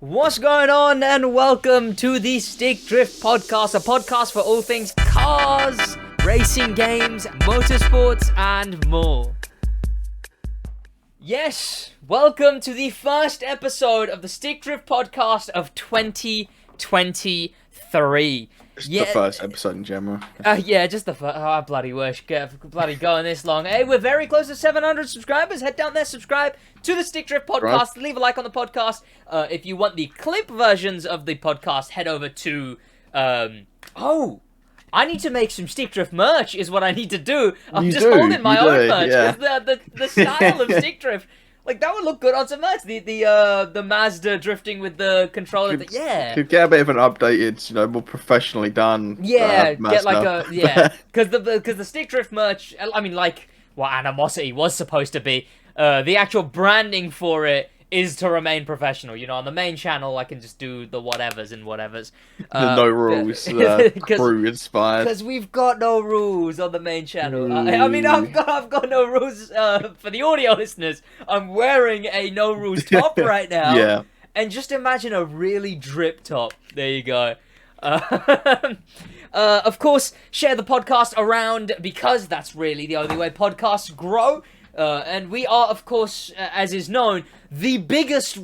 What's going on, and welcome to the Stick Drift Podcast, a podcast for all things cars, racing games, motorsports, and more. Yes, welcome to the first episode of the Stick Drift Podcast of 2023. Just the first episode in general. Yeah, just the first. Oh, I bloody wish. Bloody going this long. Hey, we're very close to 700 subscribers. Head down there, subscribe to the Stick Drift Podcast. Right. Leave a like on the podcast. If you want the clip versions of the podcast, head over to... I need to make some Stick Drift merch, is what I need to do. I'm holding my own merch. Yeah. The style of Stick Drift... Like, that would look good on some merch. The Mazda drifting with the controller. Could get a bit of an updated, more professionally done. Yeah, get like a... Yeah, because the Stick Drift merch, I mean, like, what Animosity was supposed to be, the actual branding for it is to remain professional. On the main channel, I can just do the whatevers and whatevers. No rules, crew inspired. Because we've got no rules on the main channel. I've got no rules for the audio listeners. I'm wearing a no rules top right now. Yeah. And just imagine a really drip top. There you go. Of course, share the podcast around, because that's really the only way podcasts grow. And we are, of course, as is known, the biggest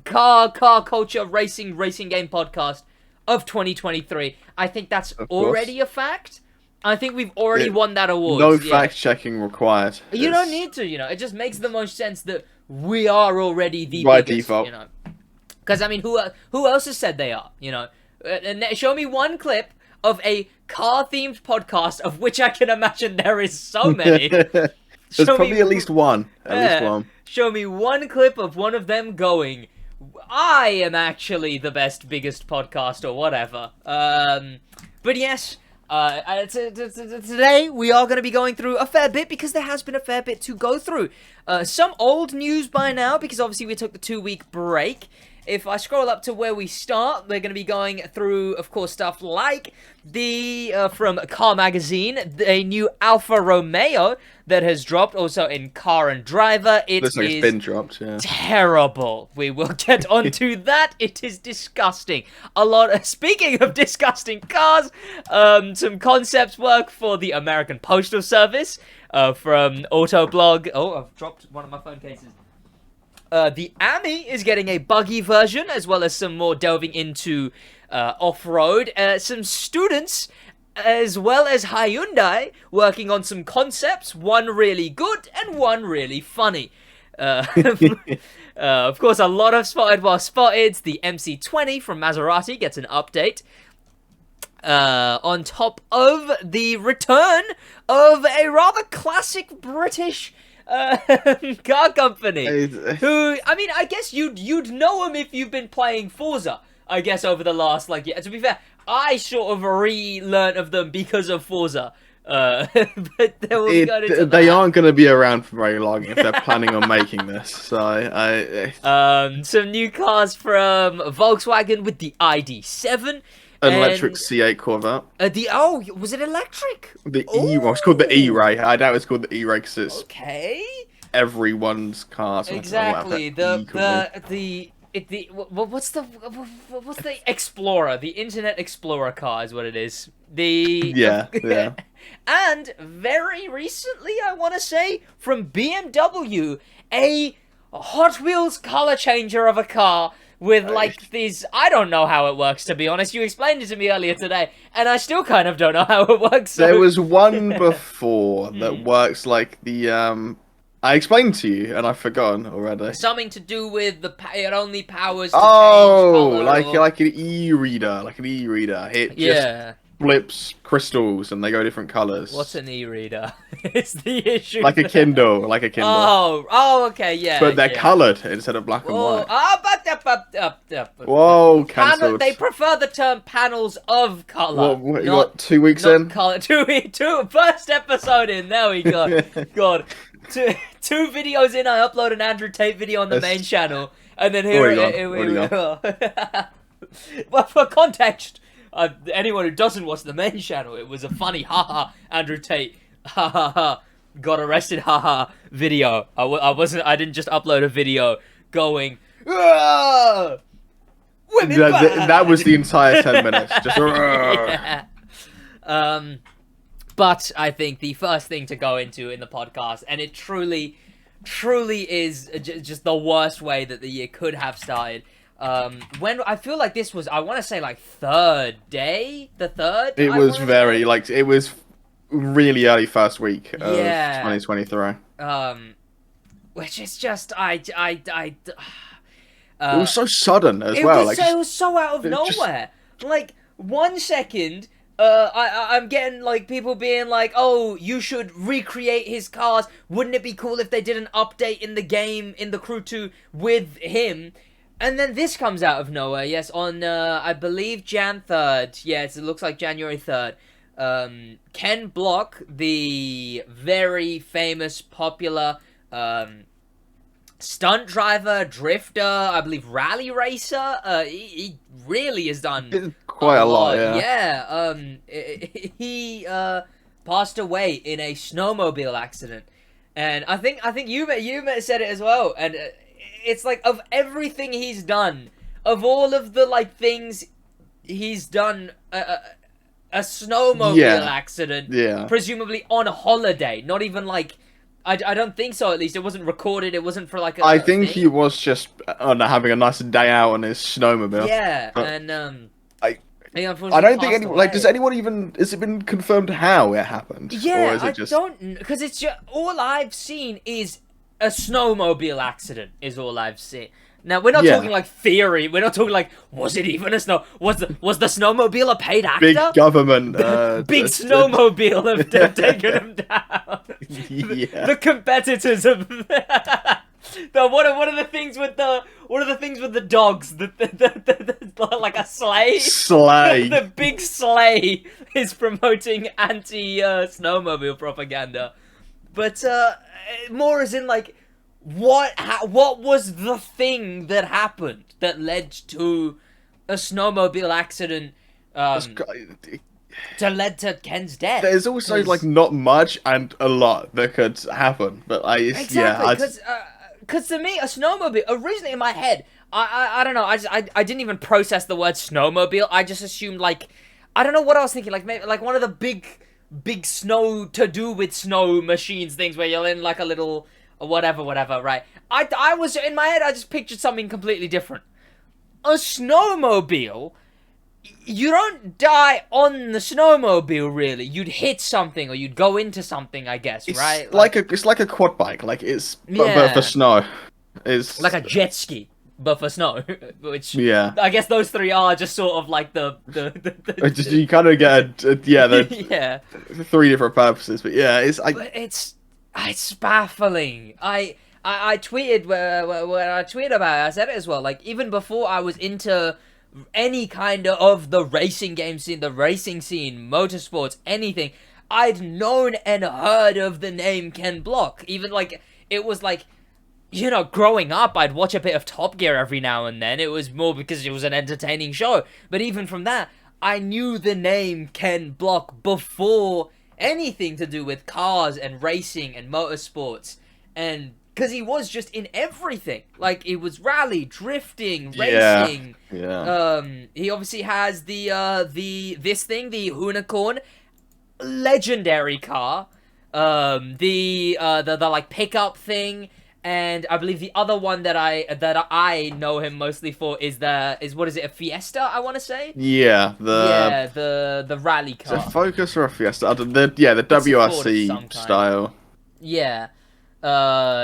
car culture racing game podcast of 2023. I think that's already a fact. I think we've already won that award. No fact-checking required. You don't need to, It just makes the most sense that we are already the biggest, default. Because, I mean, who else has said they are, And show me one clip of a car-themed podcast, of which I can imagine there is so many. There's probably at least one. Show me one clip of one of them going, I am actually the biggest podcast, or whatever. But yes, today we are going to be going through a fair bit, because there has been a fair bit to go through. Some old news by now, because obviously we took the 2-week break. If I scroll up to where we start, we're going to be going through, of course, stuff like from Car Magazine, a new Alfa Romeo that has dropped, also in Car and Driver. Looks like it's been dropped, yeah. Terrible. We will get onto that. It is disgusting. Speaking of disgusting cars, some concepts work for the American Postal Service from Autoblog. Oh, I've dropped one of my phone cases. The Ami is getting a buggy version, as well as some more delving into off-road. Some students, as well as Hyundai, working on some concepts, one really good and one really funny. Of course, a lot of Spotted while spotted. The MC20 from Maserati gets an update. On top of the return of a rather classic British car company, who, I mean, I guess you'd know him if you've been playing Forza, I guess, over the last, year. To be fair, I sort of relearned of them because of Forza, but they aren't going to be around for very long if they're planning on making this, so some new cars from Volkswagen with the ID.7, an electric C8 Corvette. Was it electric? It's called the E-Ray. I doubt it's called the E-Ray because it's everyone's car. So exactly. What's the Explorer? The Internet Explorer car is what it is. Yeah. And very recently, I want to say, from BMW, a Hot Wheels color changer of a car. With, these... I don't know how it works, to be honest. You explained it to me earlier today, and I still kind of don't know how it works. So... There was one before that works like the... I explained to you, and I've forgotten already. Something to do with it only powers to change color. Like an e-reader. It just flips crystals, and they go different colours. What's an e-reader? It's the issue. Like a Kindle. Oh, okay, yeah. But they're coloured instead of black and white. Whoa, cancelled. They prefer the term panels of colour. What, 2 weeks in? Colour. First episode in, there we go. God. Two videos in, I upload an Andrew Tate video on the main channel, and then here we go. Well, for context, anyone who doesn't watch the main channel, it was a funny haha Andrew Tate haha got arrested haha video. I didn't just upload a video going women bad. That was the entire 10 minutes. Just. Yeah. But I think the first thing to go into in the podcast, and it truly is just the worst way that the year could have started. When I feel like this was, I want to say like third day, the third. It was very it was really early first week of 2023. Which is just it was so sudden as well. It was so out of nowhere. Like 1 second. I'm getting like people being like, "Oh, you should recreate his cars. Wouldn't it be cool if they did an update in the game in the Crew 2 with him?" And then this comes out of nowhere. Yes, on I believe Jan 3rd. Yes, it looks like January 3rd. Ken Block, the very famous, popular stunt driver, drifter, I believe rally racer. He really has done quite a lot. He passed away in a snowmobile accident, and I think you said it as well. And it's like, of everything he's done, of all of the like things he's done, a snowmobile accident, presumably on a holiday, not even like. I don't think so, at least. It wasn't recorded. It wasn't for, like, I think he was just having a nice day out on his snowmobile. Yeah, and, I don't think anyone... Like, does anyone even... Has it been confirmed how it happened? Yeah, or is it just... I don't... Because it's just... All I've seen is a snowmobile accident, is all I've seen. Now, we're not talking, like, theory. We're not talking, like, was it even a snow... Was the snowmobile a paid actor? Big government... Big snowmobile have taken him down. Yeah. The competitors of... What are the things with the dogs? Like a sleigh? Sleigh. The big sleigh is promoting anti-snowmobile propaganda. But, more as in, like... What was the thing that happened that led to a snowmobile accident led to Ken's death? There's also like not much and a lot that could happen, but because to me, a snowmobile, originally in my head, I don't know, I didn't even process the word snowmobile. I just assumed, like, I don't know what I was thinking, like maybe like one of the big snow to do with snow machines things where you're in like a little whatever, right? I was, in my head, I just pictured something completely different. A snowmobile, you don't die on the snowmobile, really. You'd hit something, or you'd go into something, I guess, right? It's like a quad bike, like it's but for snow. It's like a jet ski, but for snow. Which I guess those three are just sort of like the you kind of get three different purposes, but it's baffling. I tweeted when I tweeted about it, I said it as well. Like, even before I was into any kind of the racing game scene, the racing scene, motorsports, anything, I'd known and heard of the name Ken Block. Even, like, it was like, you know, growing up, I'd watch a bit of Top Gear every now and then. It was more because it was an entertaining show. But even from that, I knew the name Ken Block before anything to do with cars and racing and motorsports, and because he was just in everything. Like, it was rally, drifting, racing. He obviously has the Unicorn, legendary car, the like pickup thing, and I believe the other one that I know him mostly for is what is it, a Fiesta, I want to say? The rally car. Is it a Focus or a Fiesta? The WRC style. Yeah.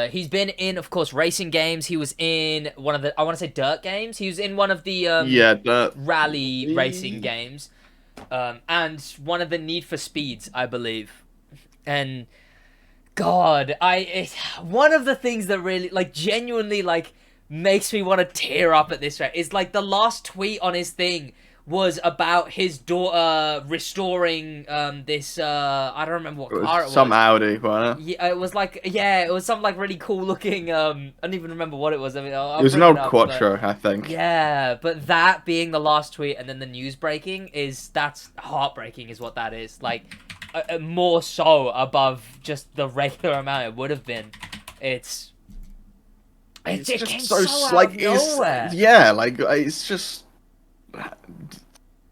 He's been in, of course, racing games. He was in one of the, I want to say, dirt games. He was in one of the dirt rally racing games, and one of the Need for Speeds, I believe. And God, one of the things that really, like, genuinely, like, makes me want to tear up at this rate is, like, the last tweet on his thing was about his daughter restoring this I don't remember what car it was. Some Audi, wasn't it? Yeah, it was like, it was some like really cool looking I don't even remember what it was. I mean, it was an old Quattro, I think. Yeah, but that being the last tweet and then the news breaking that's heartbreaking, is what that is. Like, more so above just the regular amount it would have been. It just came so out of nowhere. Yeah, like, it's just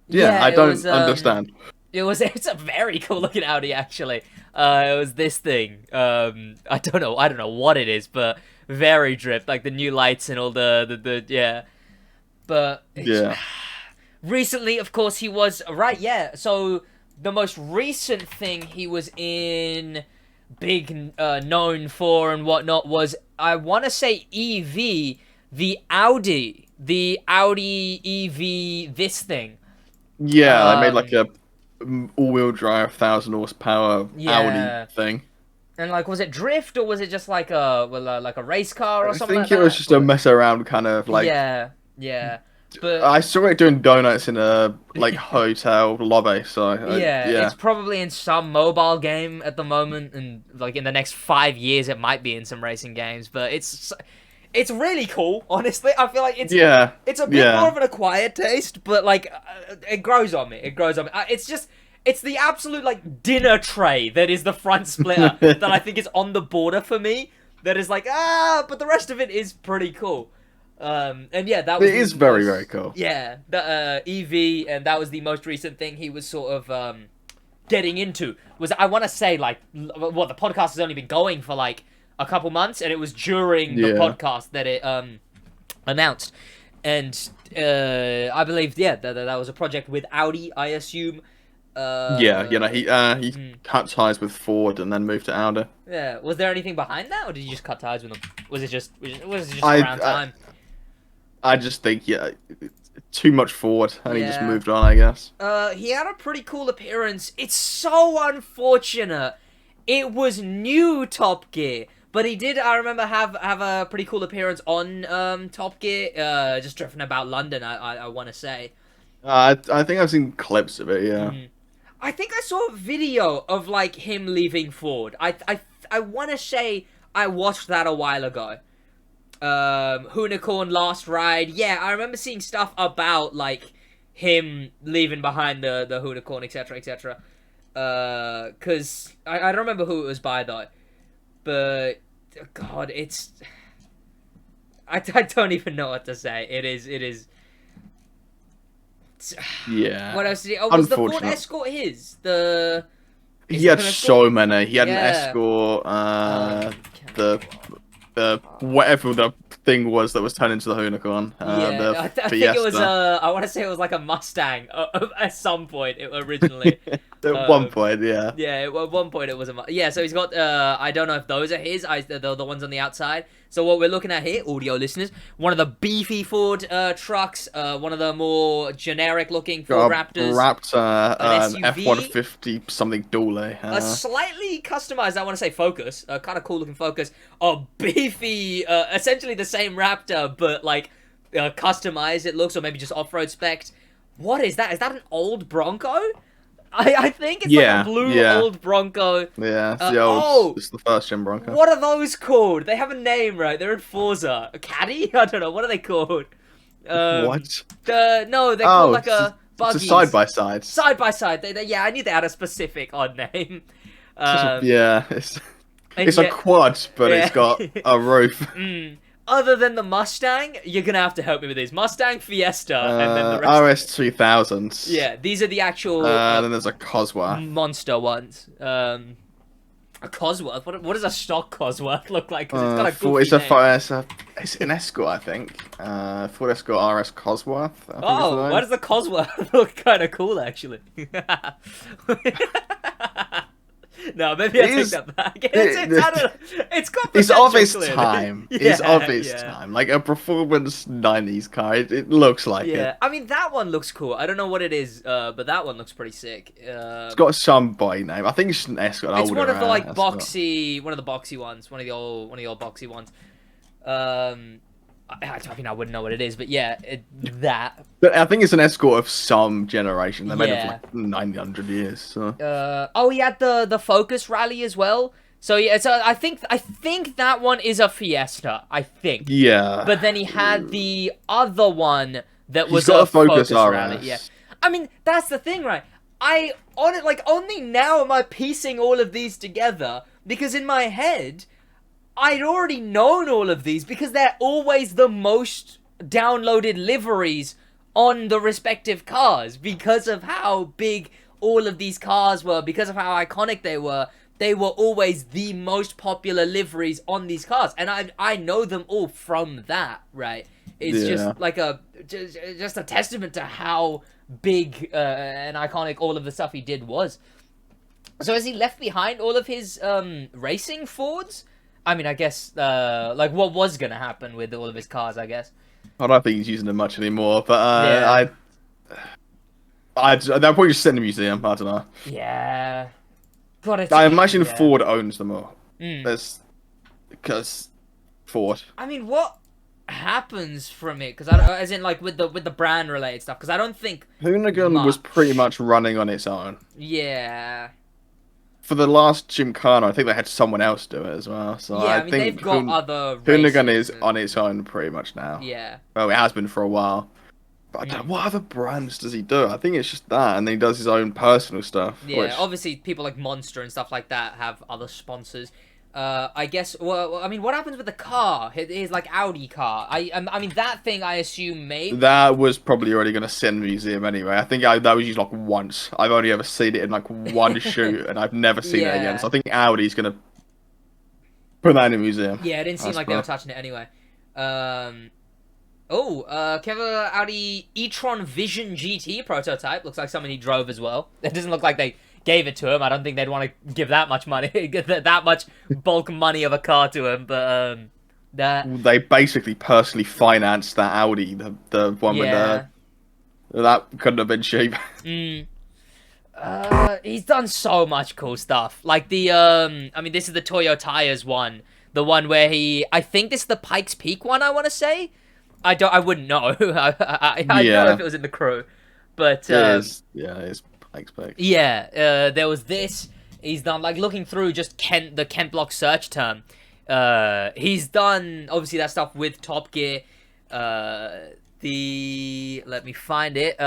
Yeah, I don't understand. It's a very cool looking Audi actually. It was this thing. I don't know what it is, but very drip, like the new lights and all the yeah. But Yeah. recently, of course, he was right. Yeah, so the most recent thing he was in, big known for and whatnot, was, I want to say, EV, the Audi EV, this thing. Yeah, they made like a all-wheel drive 1,000 horsepower Yeah. Audi thing. And like, was it drift or was it just like a race car or I something think like it was that? just a mess around kind of like. Yeah, yeah. But I saw it doing donuts in a like hotel lobby, so yeah, yeah. it's probably in some mobile game at the moment, and like in the next 5 years, it might be in some racing games. But it's really cool, honestly. I feel like it's a bit more of an acquired taste, but like it grows on me. It grows on me. It's the absolute like dinner tray that is the front splitter that I think is on the border for me. That is like but the rest of it is pretty cool. And yeah, that was. It is very, very cool. Yeah, the EV, and that was the most recent thing he was sort of getting into. Was, I want to say, like, what, the podcast has only been going for like a couple months, and it was during the podcast that it announced. And I believe, that was a project with Audi, I assume. He cut ties with Ford and then moved to Audi. Yeah, was there anything behind that, or did you just cut ties with them? Was it just around time? I just think, too much Ford, and he just moved on, I guess. He had a pretty cool appearance. It's so unfortunate. It was new Top Gear, but he did, I remember, have a pretty cool appearance on Top Gear, just drifting about London, I want to say. I think I've seen clips of it, yeah. I think I saw a video of, like, him leaving Ford. I want to say I watched that a while ago. Unicorn Last Ride. Yeah, I remember seeing stuff about like him leaving behind the Unicorn, etc., etc. Cause I don't remember who it was by though, but God, it's I don't even know what to say. It is. Yeah. What else did he? Oh, was the Ford Escort his? He had so many. He had an Escort. The whatever the thing was that was turned into the Unicorn. I think it was I want to say it was like a Mustang at some point originally. At one point, yeah. Yeah, at one point it was so he's got I don't know if those are his. The ones on the outside. So what we're looking at here, audio listeners, one of the beefy Ford trucks, one of the more generic looking Ford Raptors. Raptor, an SUV, F-150 something dually. A slightly customized, I want to say, Focus, a kind of cool looking Focus, a beefy, essentially the same Raptor, but like customized it looks, or maybe just off-road spec'd. What is that? Is that an old Bronco? I think it's like a blue old Bronco. Yeah, it's the first gen Bronco. What are those called? They have a name, right? They're in Forza. A Caddy? I don't know. What are they called? What? They're called like a buggy. It's a side-by-side. Side-by-side. I need to add a specific odd name. It's a quad, but it's got a roof. Other than the Mustang, you're going to have to help me with these. Mustang, Fiesta, and then the rest. RS2000s. Yeah, these are the actual... then there's a Cosworth. Monster ones. A Cosworth? What does a stock Cosworth look like? Because it's got a goofy name. It's an Escort, I think. Ford Escort RS Cosworth. Why does the Cosworth look kind of cool, actually? No, maybe I take that back. It's got It's of its clearly. time. It's of its time. Like a performance 90s car. It looks like it. Yeah, I mean, that one looks cool. I don't know what it is, but that one looks pretty sick. It's got some body name. I think it's an Escort. It's one of the like boxy, one of the boxy ones. One of the old boxy ones. I mean, I wouldn't know what it is, but yeah, that. But I think it's an Escort of some generation. They made it for like 900 years. So. He had the Focus Rally as well. So yeah, I think that one is a Fiesta. I think. Yeah. But then he had the other one that was a Focus RS. Rally. Yeah. I mean, that's the thing, right? Only now am I piecing all of these together, because in my head, I'd already known all of these because they're always the most downloaded liveries on the respective cars because of how big all of these cars were, because of how iconic they were. They were always the most popular liveries on these cars, and I know them all from that, right? It's just like just a testament to how big and iconic all of the stuff he did was. So has he left behind all of his racing Fords? I mean, I guess like what was gonna happen with all of his cars? I guess. I don't think he's using them much anymore, but they'll probably just send a museum. I don't know. Yeah. God, I imagine Ford owns them all. Because Ford. I mean, what happens from it? Because as in like with the brand related stuff. Because I don't think Hoonigan was pretty much running on its own. Yeah. For the last Gymkhana, I think they had someone else do it as well. So yeah, I mean think they've got other. Hoonigan is on its own pretty much now. Yeah. Well, it has been for a while. But I don't know, what other brands does he do? I think it's just that, and then he does his own personal stuff. Yeah, obviously people like Monster and stuff like that have other sponsors. I guess. Well, I mean, what happens with the car? His like Audi car. I mean, that thing I assume maybe. That was probably already going to send museum anyway. I think that was used like once. I've only ever seen it in like one shoot, and I've never seen it again. So I think Audi's going to put that in a museum. Yeah, it didn't seem like they were touching it anyway. Kevin Audi e-tron Vision GT prototype. Looks like something he drove as well. It doesn't look like they gave it to him. I don't think they'd want to give that much money, that much bulk money of a car to him. But they basically personally financed that Audi, the one with that couldn't have been cheap. He's done so much cool stuff. Like the I mean, this is the Toyo Tires one, the one where I think this is the Pikes Peak one. I want to say. I wouldn't know. I don't know if it was in the crew, but it is Pikes Peak. Yeah, there was this. He's done like looking through just the Kent Block search term. He's done obviously that stuff with Top Gear. Let me find it.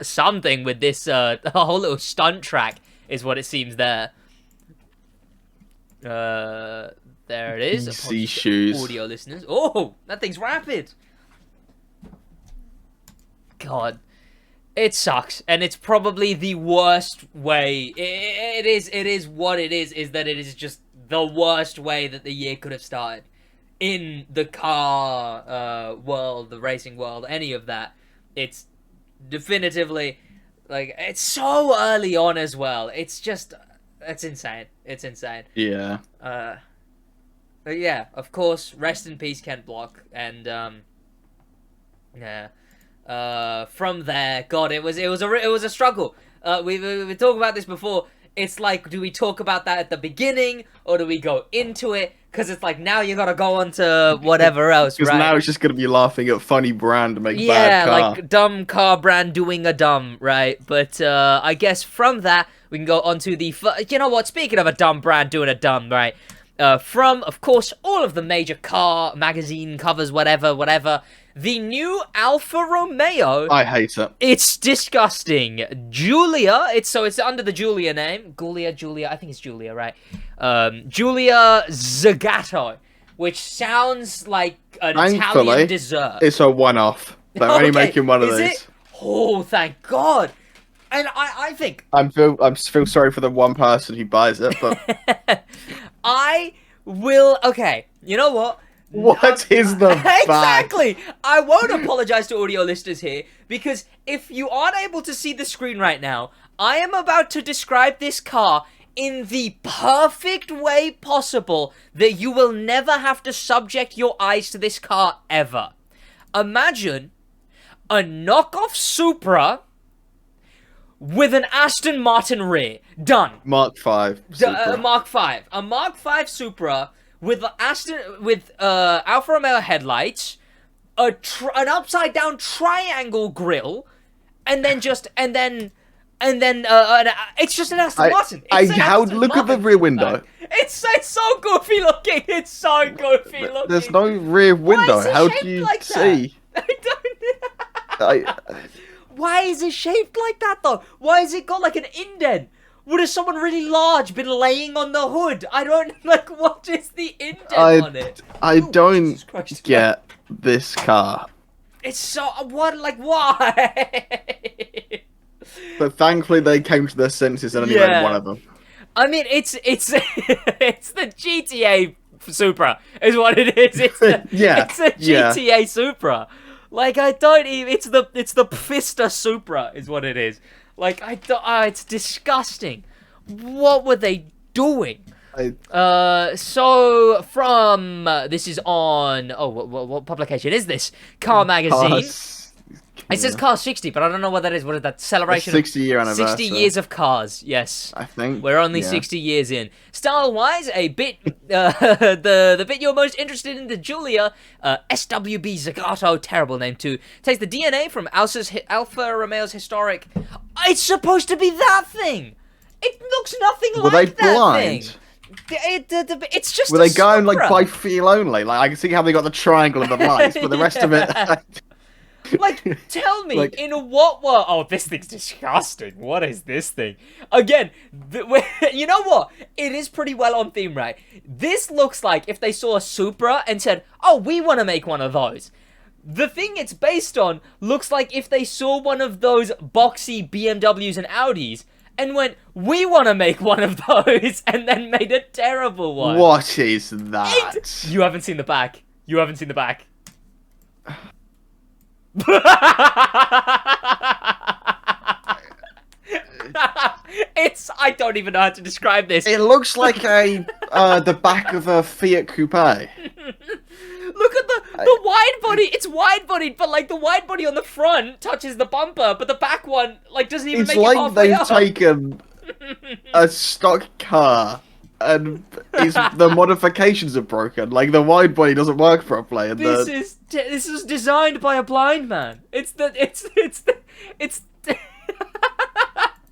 Something with this a whole little stunt track is what it seems there. There it is. DC shoes. Audio listeners. Oh, that thing's rapid. God, it sucks, and it's probably the worst way. It is what it is. Is that it is just the worst way that the year could have started in the car world, the racing world, any of that. It's definitively like it's so early on as well. It's just insane. It's insane. Yeah. But yeah, of course, rest in peace, Kent Block, and from there, God, it was a struggle. We talked about this before. It's like, do we talk about that at the beginning, or do we go into it? Because it's like, now you gotta go on to whatever else, right? Because now it's just gonna be laughing at funny brand to make bad car. Yeah, like dumb car brand doing a dumb, right? But I guess from that, we can go on to the... You know what? Speaking of a dumb brand doing a dumb, right? From, of course, all of the major car magazine covers, whatever. The new Alfa Romeo. I hate it. It's disgusting. Giulia. It's under the Giulia name. Giulia. I think it's Giulia, right? Giulia Zagato, which sounds like an Italian dessert. It's a one-off. They're only making one of these. It? Oh, thank God. And I think I feel sorry for the one person who buys it, but I will. Okay, you know what? What is the exactly? Bag? I won't apologize to audio listeners here, because if you aren't able to see the screen right now, I am about to describe this car in the perfect way possible that you will never have to subject your eyes to this car ever. Imagine a knockoff Supra with an Aston Martin rear. Done. Mark 5. Mark 5. A Mark 5 Supra with Alfa Romeo headlights, an upside down triangle grille, and then it's just an Aston Martin. Look at the rear window. It's so goofy looking. It's so goofy looking. There's no rear window. How do you see? I don't. Why is it shaped like that, though? Why has it got, like, an indent? Would have someone really large been laying on the hood? I don't... Like, what is the indent on it? I don't get this car. It's so what? Like why? But thankfully, they came to their senses and only made one of them. I mean, it's it's the GTA Supra is what it is. It's the, it's a GTA Supra. Like I don't even. It's the Pfister Supra is what it is. Like I don't. It's disgusting. What were they doing? So from this is on. Oh, what publication is this? Car Magazine. It says Cars 60, but I don't know what that is. What is that celebration? 60-year anniversary. 60 years of Cars. Yes, I think we're only 60 years in. Style-wise, a bit the bit you're most interested in, the Giulia SWB Zagato, terrible name too. Takes the DNA from Alfa Romeo's historic. It's supposed to be that thing. It looks nothing like that thing. It's just. Were they going like by feel only? Like I can see how they got the triangle and the lights, but the rest of it. Like, tell me, like, in what world? Oh, this thing's disgusting. What is this thing? Again, you know what? It is pretty well on theme, right? This looks like if they saw a Supra and said, oh, we want to make one of those. The thing it's based on looks like if they saw one of those boxy BMWs and Audis and went, we want to make one of those, and then made a terrible one. What is that? You haven't seen the back. You haven't seen the back. I don't even know how to describe this. It looks like the back of a Fiat Coupe. Look at the wide body. It's wide bodied, but like the wide body on the front touches the bumper, but the back one like doesn't even make it halfway up. It's like they've taken a stock car and the modifications are broken. Like the wide body doesn't work properly. And this is designed by a blind man.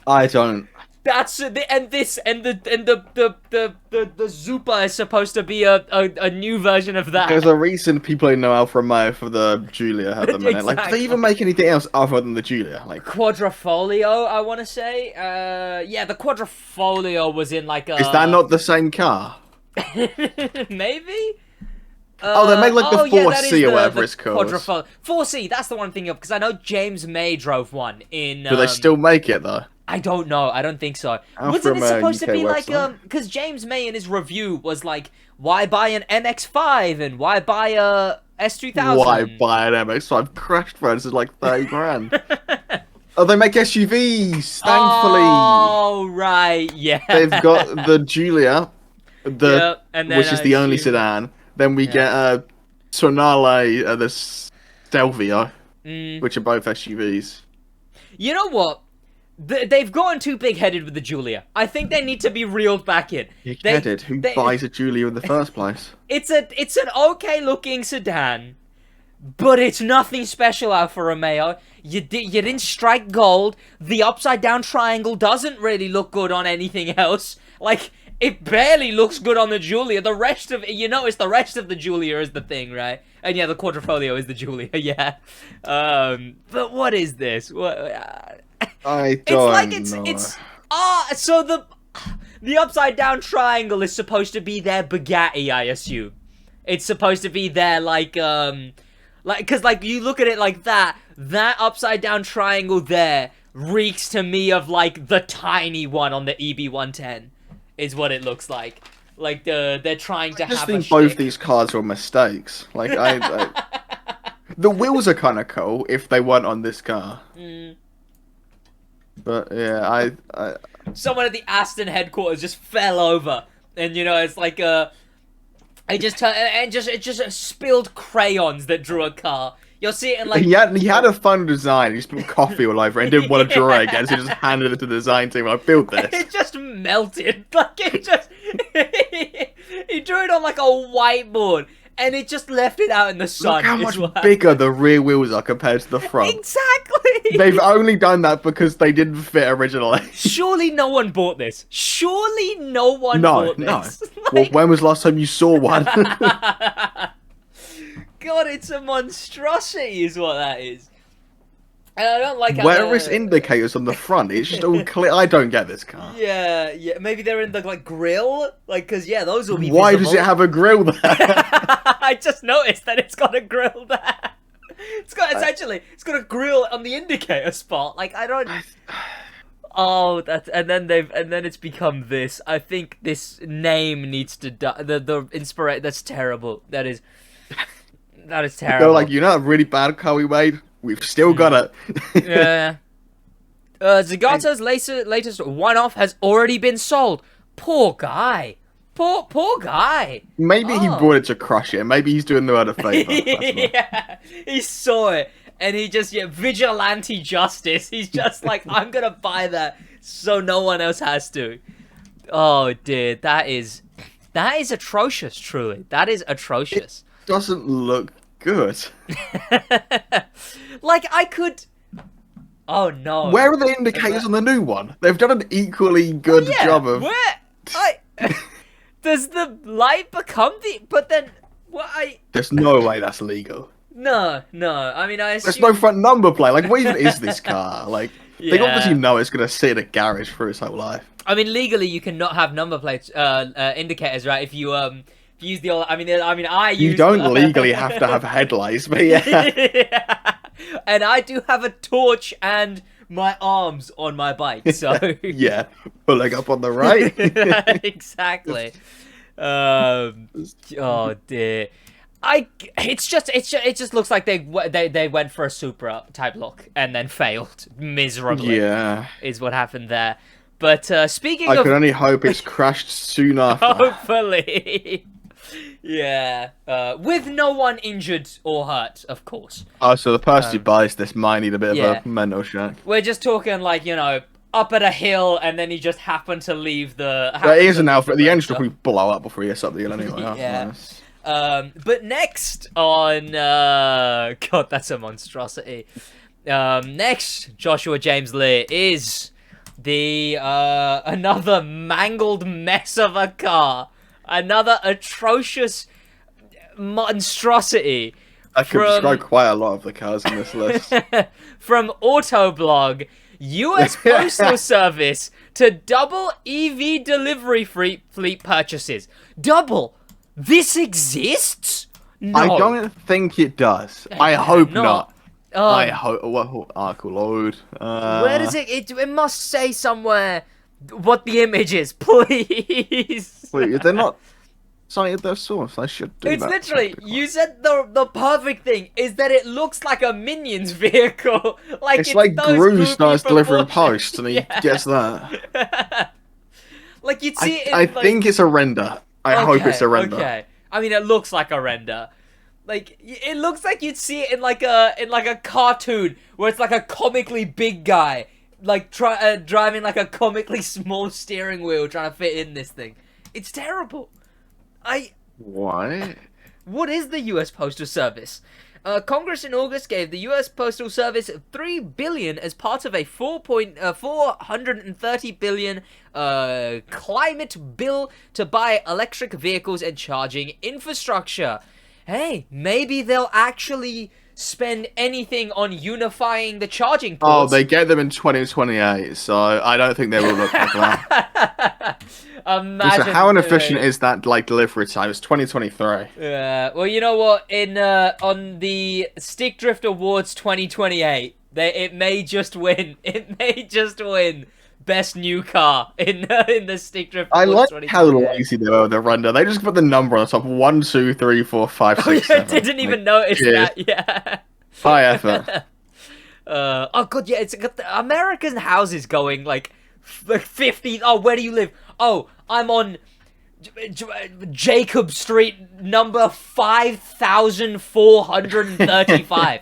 I don't. That's the Zupa is supposed to be a new version of that. There's a reason people who know Alfa Romeo for the Giulia at the minute. Exactly. Like, do they even make anything else other than the Giulia? Like Quadrifoglio, I want to say. Yeah, the Quadrifoglio was in like a. Is that not the same car? Maybe. They make like the 4C or whatever it's called. 4C, that's the one thing of because I know James May drove one in. Do they still make it though? I don't know. I don't think so. Wasn't it supposed to be like because James May in his review was like, why buy an MX-5 and why buy a S2000? Why buy an MX-5? Crash friends is like 30 grand. Oh, they make SUVs. Thankfully. Oh right, yeah. They've got the Giulia, which is the only sedan. Then we get a Tonale and the Stelvio, which are both SUVs. You know what? They've gone too big-headed with the Giulia. I think they need to be reeled back in. Big-headed? Who buys a Giulia in the first place? It's an okay-looking sedan, but it's nothing special, Alfa Romeo. You didn't strike gold. The upside-down triangle doesn't really look good on anything else. Like, it barely looks good on the Giulia. The rest of you notice the rest of the Giulia is the thing, right? And yeah, the Quadrifoglio is the Giulia. Yeah. But what is this? What? I don't know. So the upside down triangle is supposed to be their Bugatti, I assume. It's supposed to be their because like you look at it like that upside down triangle there reeks to me of like the tiny one on the EB110 is what it looks like. Like they're trying to have. I just think both these cars were mistakes. Like the wheels are kind of cool if they weren't on this car. But yeah, someone at the Aston headquarters just fell over, and you know it's like it just spilled crayons that drew a car. You'll see it in like he had a fun design. He just put coffee all over it and didn't want to draw it again, so he just handed it to the design team. I built this. It just melted. Like it just he drew it on like a whiteboard. And it just left it out in the sun. Look how much bigger the rear wheels are compared to the front. Exactly! They've only done that because they didn't fit originally. Surely no one bought this. Surely no one bought this. No. Well, when was the last time you saw one? God, it's a monstrosity is what that is. And I don't like how where is indicators on the front? It's just all clear. I don't get this car. Yeah. Maybe they're in the like grill, like because those will be. Why visible. Does it have a grill there? I just noticed that it's got a grill there. It's got it's got a grill on the indicator spot. Like I don't. Oh, and then it's become this. I think this name needs to die. The inspiration. That's terrible. That is terrible. They're like, you know, a really bad car we made. We've still got it. Yeah. Zagato's latest one-off has already been sold. Poor guy. Poor guy. Maybe he brought it to crush it. Maybe he's doing the world a favor. Yeah, he saw it. And he just, vigilante justice. He's just like, I'm gonna buy that so no one else has to. Oh, dear. That is atrocious, truly. That is atrocious. It doesn't look good. Like, I could... Oh, no. Where are the indicators on the new one? They've done an equally good job of... Does the light become the... But then... There's no way that's legal. No. I mean, I assume... There's no front number plate. Like, what even is this car? Like, they obviously know it's going to sit in a garage for its whole life. I mean, legally, you cannot have number plates, indicators, right? If you use the old... I mean, I use... You don't legally have to have headlights, but yeah. And I do have a torch and my arms on my bike, so... Yeah, pulling up on the right. Exactly. Oh, dear. It just looks like they went for a Supra type look and then failed miserably. Yeah, is what happened there. But speaking I of, can only hope it's crashed soon after. Hopefully, yeah, with no one injured or hurt, of course. Oh, so the person who buys this might need a bit of a mental shock. We're just talking like up at a hill, and then he just happened to leave the. There is an outfit. The engine will probably blow up before he gets up the hill anyway. Yeah. But next on God, that's a monstrosity. Next, Joshua James Lear is the another mangled mess of a car, another atrocious monstrosity. I could describe quite a lot of the cars in this list. From Autoblog, U.S. Postal Service to double EV delivery fleet purchases. Double. This exists? No. I don't think it does. I hope not. I hope. Well, article load. Where does it must say somewhere what the image is, please. Wait, they're not cited their source. I should do that. It's literally, you said the perfect thing is that it looks like a Minions vehicle. Like it's like Gru starts delivering post and he gets that. Like you'd see it in, I think it's a render. I hope it's a render. Okay. I mean, it looks like a render. Like it looks like you'd see it in like a cartoon where it's like a comically big guy like driving like a comically small steering wheel trying to fit in this thing. It's terrible. Why? What is the U.S. Postal Service? Congress in August gave the U.S. Postal Service $3 billion as part of a $430 billion climate bill to buy electric vehicles and charging infrastructure. Hey, maybe they'll actually spend anything on unifying the charging ports. Oh, they get them in 2028, so I don't think they will look like that. Imagine, so how inefficient is that like delivery time? It's 2023. Yeah. Well, you know what? In on the Stick Drift Awards 2028, it may just win. It may just win best new car in the Stick Drift Awards. I like how lazy they were with the render. They just put the number on the top. 1, 2, 3, 4, 5, 6, 7. I didn't even notice that. Yeah. High effort. Oh god, yeah. It's got the American houses going like 50. Oh, where do you live? Oh, I'm on Jacob Street, number 5435.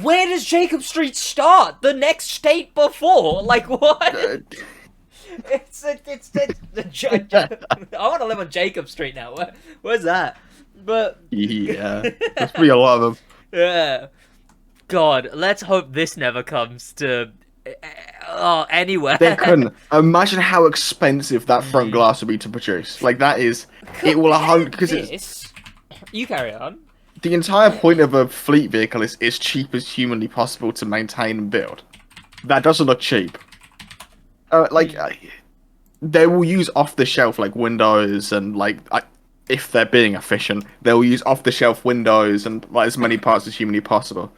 Where does Jacob Street start? The next state before? Like what? I want to live on Jacob Street now. Where's that? But yeah, there's pretty a lot of them. Yeah. God, let's hope this never comes to anywhere. They couldn't. Imagine how expensive that front glass would be to produce. Like that is, it will 100 because it's. You carry on. The entire point of a fleet vehicle is as cheap as humanly possible to maintain and build. That doesn't look cheap. They will use off the shelf like windows and like if they're being efficient, they'll use off-the-shelf windows and like as many parts as humanly possible.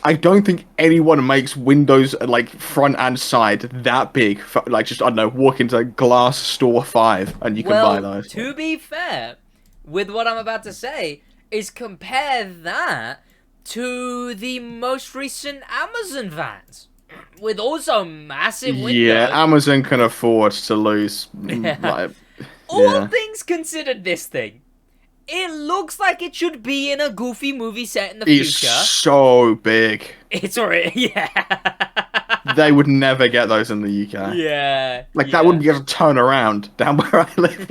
I don't think anyone makes windows like front and side that big. For, like just I don't know, walk into Glass Store 5 and you can buy those. To be fair, with what I'm about to say, is compare that to the most recent Amazon vans with also massive windows. Yeah, Amazon can afford to lose. Like, all things considered, this thing. It looks like it should be in a Goofy movie set in the future. It's so big. It's already, yeah. They would never get those in the UK. Yeah. Like, that wouldn't be able to turn around down where I live.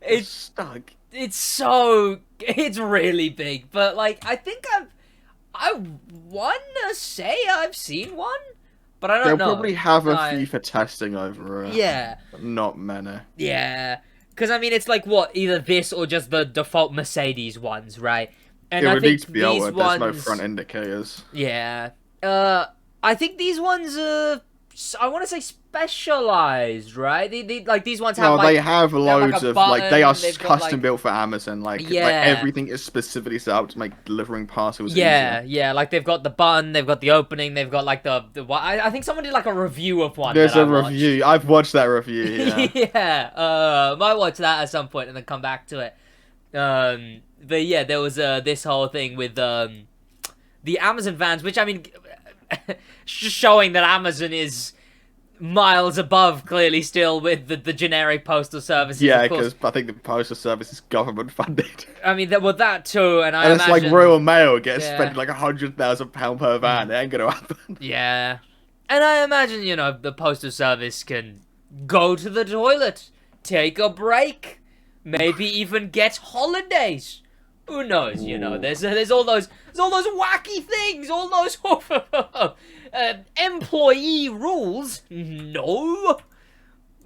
It's stuck. It's really big. But, like, I think I want to say I've seen one, but I don't know. They'll probably have a few for testing over it. Yeah. But not many. Yeah. Because, I mean, it's like, what, either this or just the default Mercedes ones, right? And it I would think need to be outward. There's no front indicators. Yeah. I think these ones are, I want to say specialized, right? Like, these ones have, they have loads of, button, like, they are custom built for Amazon. Like, yeah. like, everything is specifically set up to make delivering parcels easier. Yeah, like, they've got the button, they've got the opening, they've got, like, I think someone did, like, a review of one. There's a review. I've watched that review, yeah. Yeah, might watch that at some point and then come back to it. But, yeah, there was, this whole thing with, the Amazon vans, which, I mean, showing that Amazon is miles above, clearly, still, with the generic postal services. Yeah, because I think the postal service is government funded. I mean, that too, and it's like Royal Mail gets spent like £100,000 per van. It ain't gonna happen. Yeah, and I imagine, you know, the postal service can go to the toilet, take a break, maybe even get holidays. Who knows? You know, there's all those wacky things, all those employee rules. No.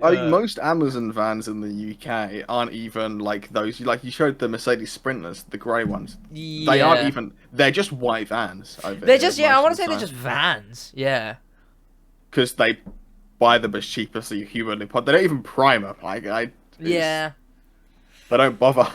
I think most Amazon vans in the UK aren't even like those. Like you showed the Mercedes Sprinters, the grey ones. Yeah. They aren't even. They're just white vans. They're just I want to say they're just vans. Yeah. Because they buy them as cheap as you humanly possible. They don't even prime them. Yeah. They don't bother.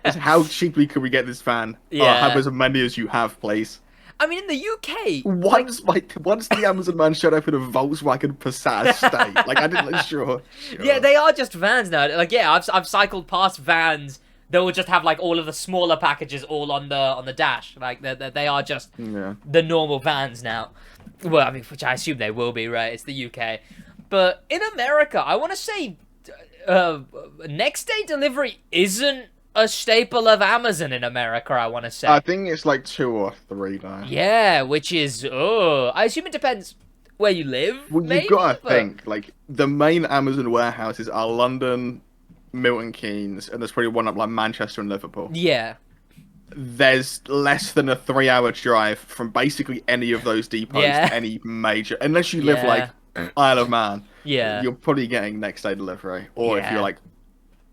How cheaply can we get this van? Yeah. Have as many as you have, please. I mean, in the UK... Once the Amazon man showed up in a Volkswagen Passat estate. Like, I didn't sure. Yeah, they are just vans now. Like, yeah, I've cycled past vans that will just have, like, all of the smaller packages all on the dash. Like, they are just the normal vans now. Well, I mean, which I assume they will be, right? It's the UK. But in America, I want to say... next day delivery isn't a staple of Amazon in America, I want to say. I think it's like 2 or 3 now. Yeah, which is, I assume it depends where you live, well, maybe, you've got to think, like, the main Amazon warehouses are London, Milton Keynes, and there's probably one up like Manchester and Liverpool. Yeah. There's less than a 3-hour drive from basically any of those depots to any major, unless you live like Isle of Man. Yeah. You're probably getting next day delivery. Or if you're like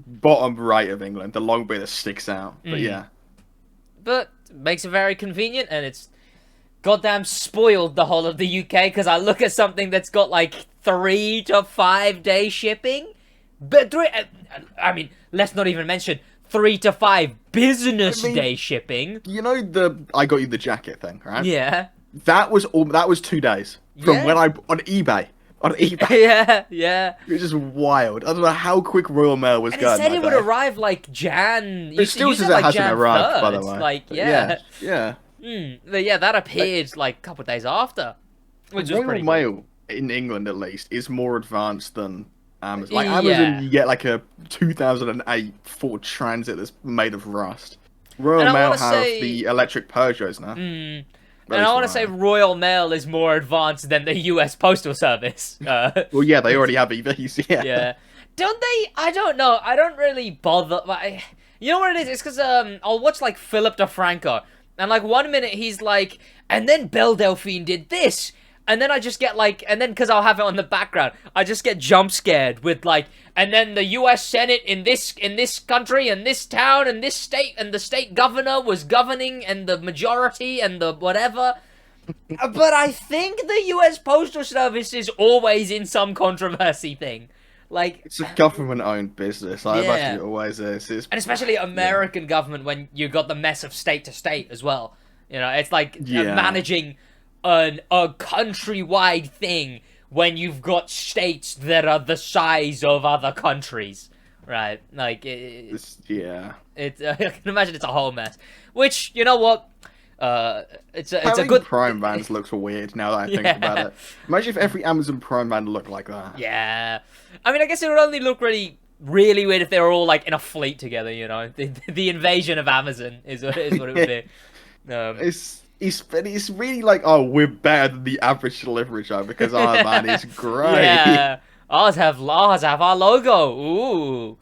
bottom right of England, the long bit that sticks out. But yeah. But makes it very convenient, and it's goddamn spoiled the whole of the UK, because I look at something that's got like 3 to 5 day shipping. But I mean, let's not even mention 3 to 5 business day shipping. You know I got you the jacket thing, right? Yeah. That was 2 days from when on eBay. On eBay. Yeah. It was just wild. I don't know how quick Royal Mail was going. It said it would arrive like Jan. It still says it hasn't arrived, by the way. Like, yeah. But yeah, that appeared like a couple of days after. Which was pretty Royal Mail, in England at least, is more advanced than Amazon. Like, Amazon, you get like a 2008 Ford Transit that's made of rust. Royal Mail have the electric Peugeots now. And I want to say Royal Mail is more advanced than the US Postal Service. Well, yeah, they already have EVs, Yeah. Don't they? I don't know. I don't really bother. You know what it is? It's because I'll watch, like, Philip DeFranco. And, like, 1 minute he's like, and then Belle Delphine did this. And then I just get, like, and then because I'll have it on the background, I just get jump scared with, like, and then the U.S. Senate in this country and this town and this state and the state governor was governing and the majority and the whatever. But I think the U.S. Postal Service is always in some controversy thing. Like, it's a government-owned business. I imagine it always is. And especially American government when you got the mess of state to state as well. You know, it's like managing a countrywide thing when you've got states that are the size of other countries, right? Like, it's I can imagine it's a whole mess. Which, you know what? It's a good Prime vans looks weird now that I think about it. Imagine if every Amazon Prime van looked like that. Yeah, I mean, I guess it would only look really weird if they were all like in a fleet together. You know, the invasion of Amazon is what it would be. It's really like, oh, we're better than the average delivery driver because our van is great. Yeah, ours have our logo. Ooh.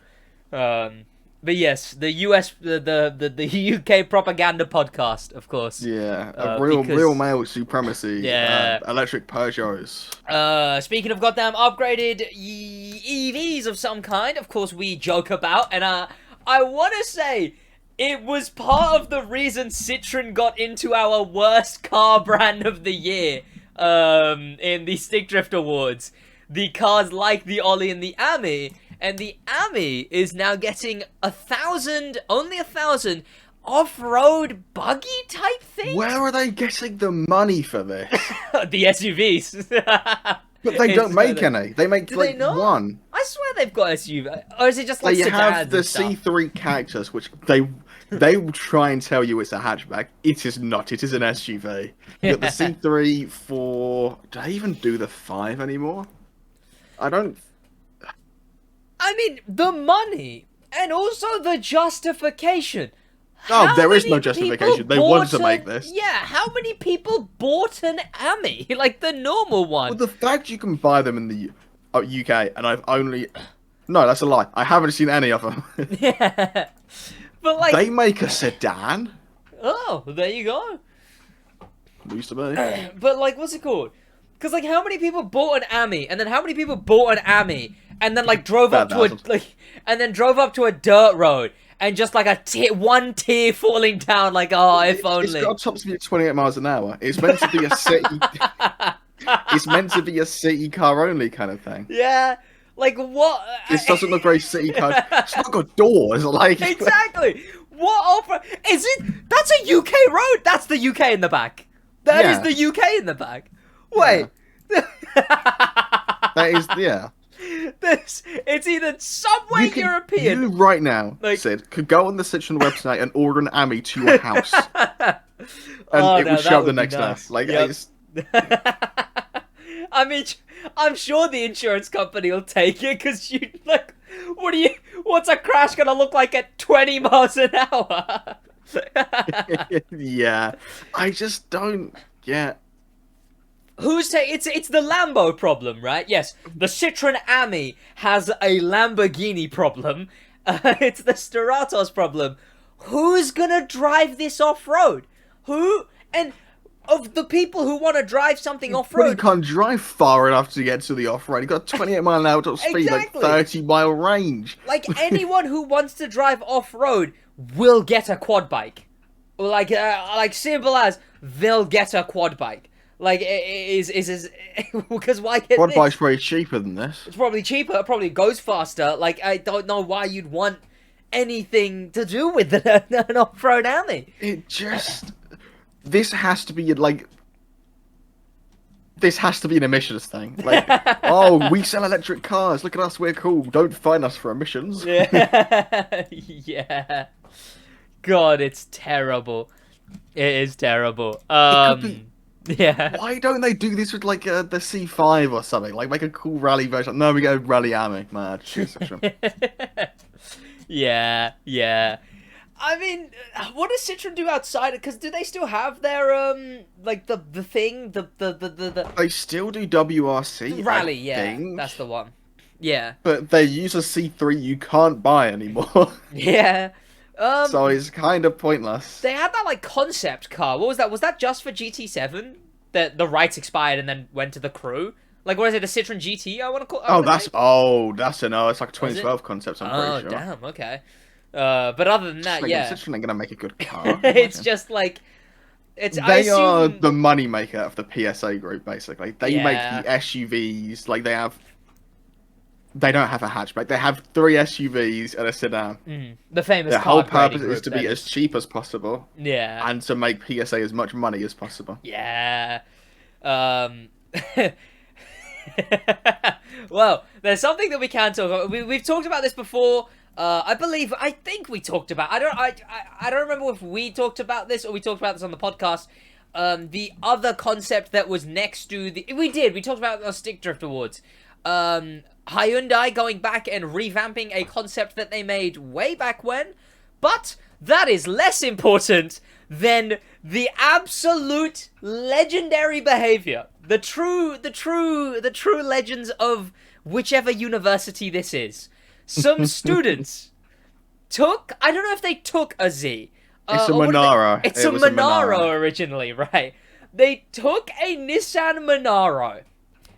But yes, the the UK propaganda podcast, of course. Yeah, real male supremacy. Yeah, electric Peugeots. Speaking of goddamn upgraded EVs of some kind, of course we joke about, and I want to say it was part of the reason Citroen got into our worst car brand of the year, in the Stick Drift Awards. The cars like the Ollie and the Ami. And the Ami is now getting only 1,000 off-road buggy type thing. Where are they getting the money for this? The SUVs. But they don't make any. They make one. I swear they've got SUV. Or is it just like sedans? They have the C3 Cactus, which they will try and tell you it's a hatchback. It is not. It is an SUV. You got the C3 for... Do they even do the 5 anymore? I mean, the money and also the justification. Oh, there is no justification. They wanted to make this. Yeah, how many people bought an Ami? Like the normal one. Well, the fact you can buy them in the UK, and I've only... No, that's a lie. I haven't seen any of them. Yeah. But like... They make a sedan. Oh, there you go. Used to be. But like, what's it called? Because like, how many people bought an Ami, and then how many people bought an Ami, and then like drove up to a dirt road, and just like one tear falling down, like, oh, if only. It's got a top speed of 28 miles an hour. It's meant to be a city. It's meant to be a city car only kind of thing. Yeah. Like what? This doesn't look very city car. It's not got doors. Like exactly. What offer is it? That's a UK road. That's the UK in the back. That is the UK in the back. Wait. Yeah. That is, yeah. It's either somewhere European. You right now, Sid, could go on the Citroen website and order an Ami to your house. And it would show up the next day. Like, it's... I mean, I'm sure the insurance company will take it, because you, like, what's a crash gonna look like at 20 miles an hour? Yeah. I just don't get... It's the Lambo problem, right? Yes, the Citroen Ami has a Lamborghini problem. It's the Stratos problem. Who's gonna drive this off-road? Who? And of the people who want to drive something off-road... You can't drive far enough to get to the off-road. You've got 28 mile an hour top speed, exactly. Like 30-mile range. Like, anyone who wants to drive off-road will get a quad bike. Like simple as, they'll get a quad bike. Like, because why get quad bike's probably cheaper than this. It's probably cheaper, it probably goes faster. Like, I don't know why you'd want anything to do with an off-road Ami. It just... This has to be, like... This has to be an emissions thing. Like, oh, we sell electric cars. Look at us, we're cool. Don't fine us for emissions. Yeah. Yeah. God, it's terrible. It is terrible. Yeah. Why don't they do this with, like, the C5 or something? Like, make a cool rally version. No, we go rally Ami. Mad. Yeah, yeah. I mean, what does Citroen do outside? Because do they still have their, like, the thing? They still do WRC, rally, yeah. That's the one. Yeah. But they use a C3 you can't buy anymore. Yeah. So it's kind of pointless. They had that, like, concept car. What was that? Was that just for GT7? That the rights expired and then went to the crew? Like, what is it, a Citroen GT, I want to call it? It's like a 2012 concept, I'm pretty sure. Oh, damn, okay. But other than that, yeah. Citroen ain't gonna make a good car. It's just, like... They are the money maker of the PSA group, basically. They make the SUVs, like, they have... They don't have a hatchback. They have 3 SUVs and a sedan. The famous Their car whole purpose group, is to be as cheap as possible. Yeah. And to make PSA as much money as possible. Yeah. Well, there's something that we can talk about. We've talked about this before. I think we talked about. I don't remember if we talked about this or we talked about this on the podcast. The other concept that was next to we talked about the Stick Drift Awards. Hyundai going back and revamping a concept that they made way back when, but that is less important than the absolute legendary behavior, the true legends of whichever university this is. Some students took, I don't know if they took a Z. It's a Monaro. It's a Monaro originally, right? They took a Nissan Monaro.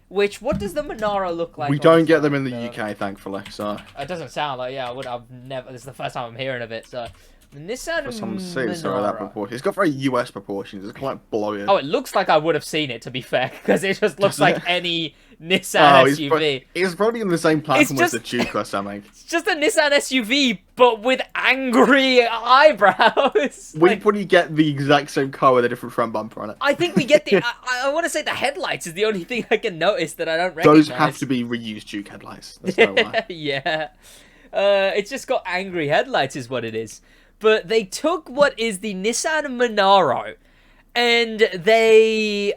What does the Monaro look like? We don't get them in the UK, thankfully, so... It doesn't sound like, this is the first time I'm hearing of it, so... The Nissan Monaro. It's got very US proportions. It's quite bloated. Oh, it looks like I would have seen it, to be fair, because it just looks like any Nissan SUV. It's probably in the same platform as the Duke or something. It's just a Nissan SUV, but with angry eyebrows. We probably get the exact same car with a different front bumper on it. I think we get the... I want to say the headlights is the only thing I can notice that I don't recognize. Those have to be reused Duke headlights. There's no way. Yeah. It's just got angry headlights is what it is. But they took what is the Nissan Monaro, and I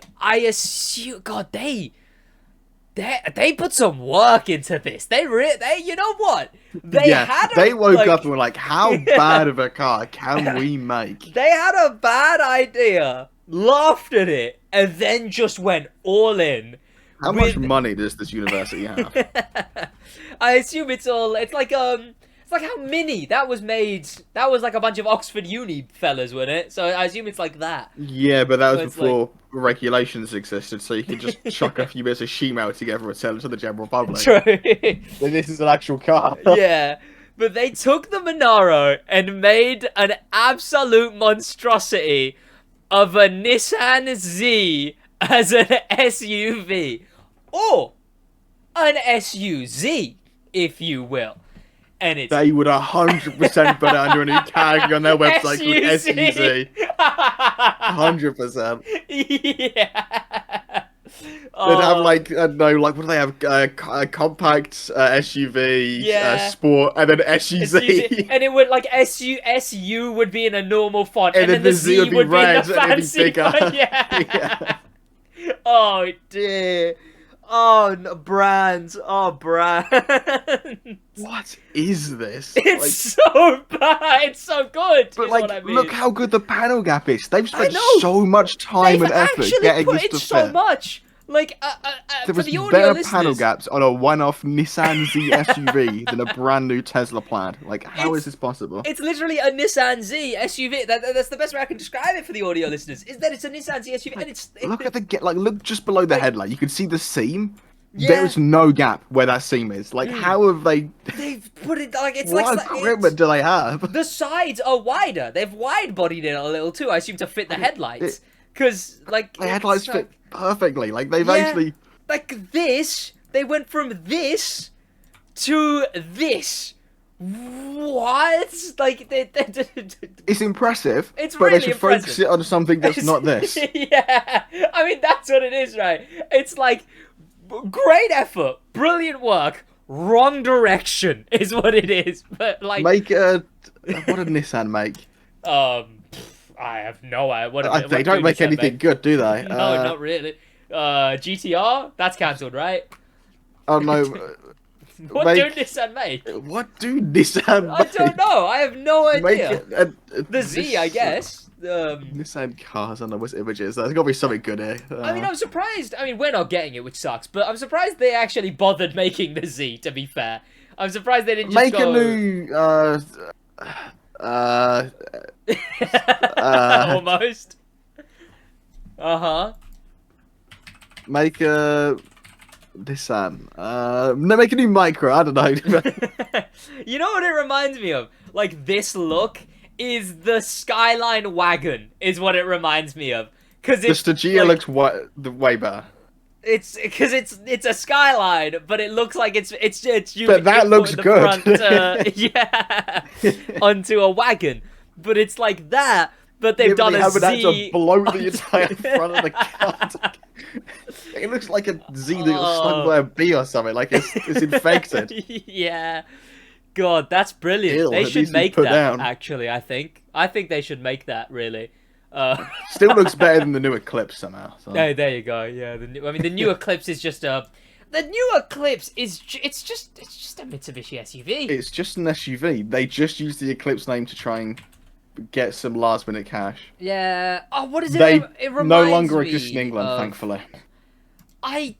assume, God, they put some work into this. They you know what? They woke up and were like, how bad of a car can we make? They had a bad idea, laughed at it, and then just went all in. How much money does this university have? I assume it's like how Mini that was made. That was like a bunch of Oxford Uni fellas, wasn't it? So I assume it's like that. Yeah, but that was before regulations existed, so you could just chuck a few bits of sheet metal together and sell it to the general public. True. Then this is an actual car. Yeah, but they took the Monaro and made an absolute monstrosity of a Nissan Z as an SUV, or an SUZ, if you will. And they would 100% put it under a new tag on their website called SUZ. 100%. Yeah. They'd have what do they have? A compact SUV, sport, and then SUZ. And it would SU would be in a normal font, and then the Z would be red, in the fancy font. Yeah. Oh dear. Oh, no, brands. Oh, brands. What is this? It's so bad. It's so good. But what I mean. Look how good the panel gap is. They've spent so much time and effort getting this to fit. So much. There was better panel gaps on a one-off Nissan Z SUV than a brand new Tesla Plaid. How is this possible? It's literally a Nissan Z SUV. That's the best way I can describe it for the audio listeners. Is that it's a Nissan Z SUV, and it's look at look just below the headlight. You can see the seam. Yeah. There is no gap where that seam is. How have they? They've put it it's what equipment do they have? The sides are wider. They've wide-bodied it a little too. I assume to fit the headlights. Because the headlights fit perfectly. They've actually this. They went from this to this. What? It's impressive. It's but really they should impressive. Focus it on something that's not this. Yeah, I mean that's what it is, right? It's great effort, brilliant work, wrong direction is what it is. But make what did Nissan make? I have no idea. They don't make anything good, do they? No, not really. GTR? That's cancelled, right? Oh, no. What do Nissan make? What do Nissan make? I don't know. I have no idea. The Z, I guess. Nissan cars on those images. There's got to be something good here. I mean, I'm surprised. I mean, we're not getting it, which sucks. But I'm surprised they actually bothered making the Z, to be fair. I'm surprised they didn't just make a new... almost. Make a Nissan. No, make a new Micro. I don't know. You know what it reminds me of? This look is the Skyline wagon. Is what it reminds me of. Because the Stagia looks way better. It's because it's a Skyline, but it looks like it's using But that looks the good. Front, yeah, onto a wagon. But it's like that. But they've done a Z. Had to blow the entire front of the car. It looks like a Z that got stung by a bee or something. Like it's infected. Yeah. God, that's brilliant. Ew, they should make that. Down. Actually, I think they should make that. Really. Still looks better than the new Eclipse somehow. So. Oh, there you go. Yeah. The new Eclipse is just a. The new Eclipse is it's just a Mitsubishi SUV. It's just an SUV. They just used the Eclipse name to try and get some last minute cash. Yeah. Oh, what is it? They it reminds no longer me exist in England, thankfully. I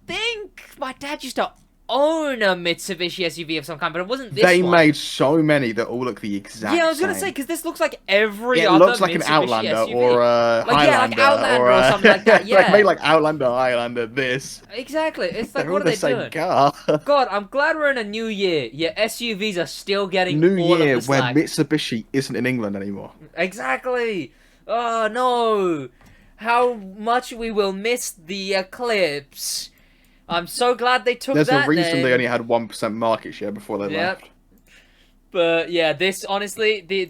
think my dad used to own a Mitsubishi SUV of some kind, but it wasn't this They one. made so many that all look the exact same. Yeah, I was gonna say because this looks like every it other looks like Mitsubishi an Outlander SUV. or a like, Highlander, yeah, like Outlander or something like that. Yeah, like made like Outlander, Highlander. This exactly. It's like they're what all are the they same doing? car. God, I'm glad we're in a new year. Yeah, SUVs are still getting New all year of the where slack. Mitsubishi isn't in England anymore. Exactly. Oh no, how much we will miss the Eclipse. I'm so glad they took There's that. a reason then. they only had 1% market share before they left. But yeah, this honestly, the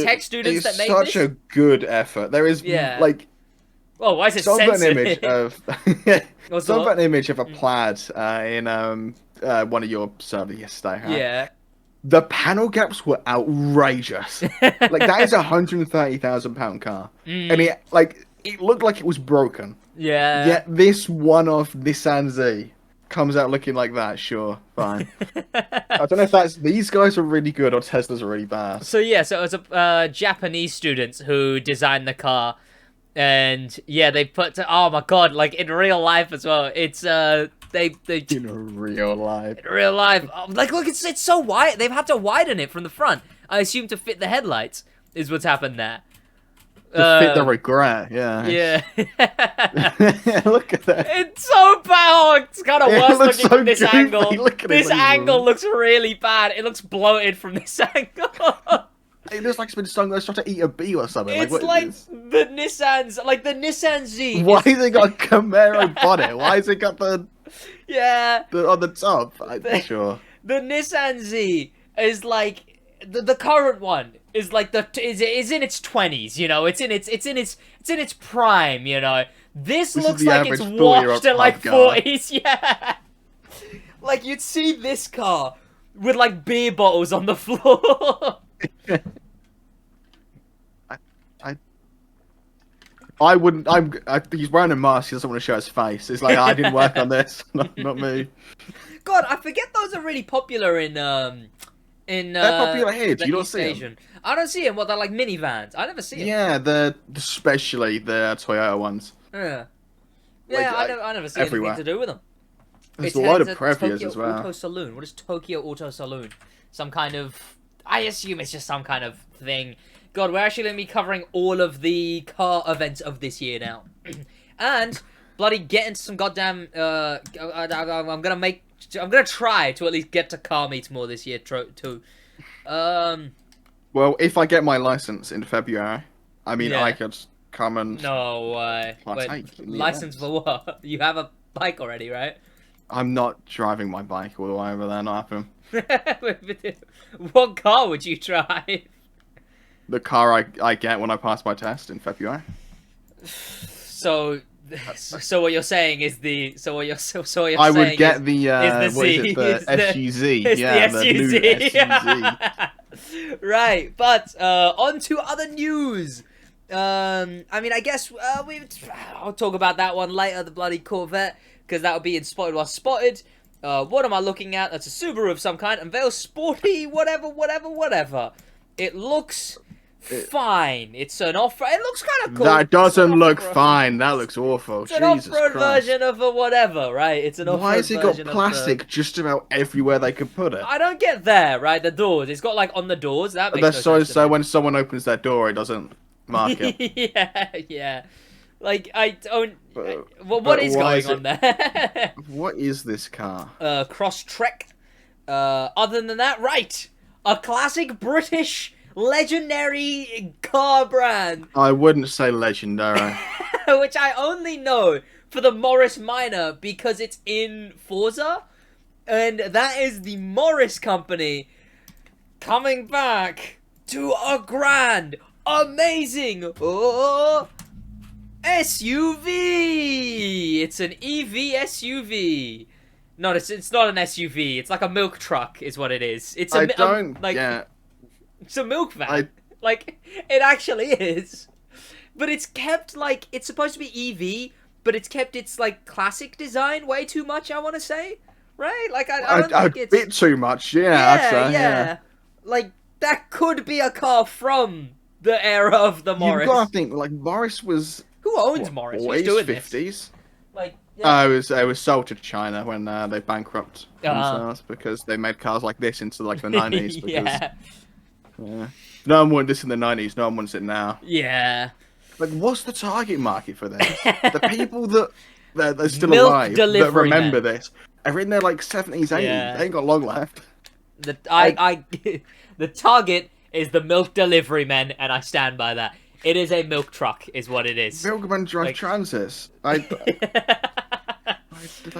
tech students that made this, such a good effort. There is like. Oh, why is it Someone got censored? an image of. Someone got an image of a plaid in one of your servers yesterday. Right? Yeah. The panel gaps were outrageous. Like that is £130,000 car, and it looked like it was broken. Yeah. Yet this one-off Nissan Z comes out looking like that. Sure, fine. I don't know if these guys are really good or Tesla's are really bad. So yeah, so it was Japanese students who designed the car, and yeah, they put oh my god, like in real life as well. It's they in real life. In real life, like look, it's so wide. They've had to widen it from the front. I assume to fit the headlights is what's happened there. To fit the regret, yeah. Yeah. Look at that. It's so bad. It's kind of worse looking so from this goofy. angle. Look at This angle looks really bad. It looks bloated from this angle. It looks like it's been stung. Let's try to eat a bee or something. It's like the Nissans, like the Nissan Z. Why has it got a Camaro bonnet? Why has it got the on the top? I'm sure. The Nissan Z is like the current one is like is in its 20s, you know. It's in its prime, you know. This looks like it's washed at like 40s, yeah. Like you'd see this car with like beer bottles on the floor. I wouldn't. He's wearing a mask. He doesn't want to show his face. It's like I didn't work on this. Not me. God, I forget those are really popular in they're popular here. You don't see them. I don't see them. What, they're like minivans? I never see them. Yeah, especially the Toyota ones. Yeah. Yeah, I never see everywhere. anything to do with them. There's a lot of Previas Tokyo as well. Auto Saloon. What is Tokyo Auto Saloon? Some kind of... I assume it's just some kind of thing. God, we're actually going to be covering all of the car events of this year now. And bloody get into some goddamn... I'm going to try to at least get to car meets more this year, too. Well, if I get my license in February, I mean, I could come and... No way. Wait, license for what? You have a bike already, right? I'm not driving my bike all the way over there, not happening. What car would you drive? The car I get when I pass my test in February. So what you're saying is I would get the SUZ. Yeah, the new SUZ. Right, but on to other news. I mean, I guess I'll talk about that one later. The bloody Corvette, because that'll be in Spotted While Spotted. What am I looking at? That's a Subaru of some kind. Unveils sporty, whatever. It looks fine. It's an off-road. It looks kind of cool. That doesn't look fine. That looks awful. It's an off-road version of a whatever, right? It's an off-road Why has it got version plastic just about everywhere they could put it? I don't get there, right? The doors. It's got like on the doors. That makes no sense. So when someone opens their door, it doesn't mark it. yeah. Like I don't. What is going on there? What is this car? Cross-Trek. Other than that, right? A classic British legendary car brand. I wouldn't say legendary. Which I only know for the Morris Minor because it's in Forza, and that is the Morris company coming back to a grand, amazing SUV. It's an EV SUV. No, it's not an SUV. It's like a milk truck, is what it is. It's a It's a milk van. Like, it actually is. But it's kept, like, it's supposed to be EV, but it's kept its, like, classic design way too much, I want to say. Right? Like, I don't think it's... A bit too much, yeah, I'd say, yeah. Like, that could be a car from the era of the Morris. You've got to think, like, Morris was... Who owns Morris? Who's doing 50s? This? Like, yeah. It was sold to China when they bankrupt themselves because they made cars like this into, like, the 90s. Because, yeah. No one wanted this in the 90s, no one wants it now. Yeah. Like, what's the target market for this? The people that are still alive, that remember this, are in their, like, 70s, 80s. Yeah. They ain't got long left. The target is the milk delivery men, and I stand by that. It is a milk truck, is what it is. Milkmen drive transits. They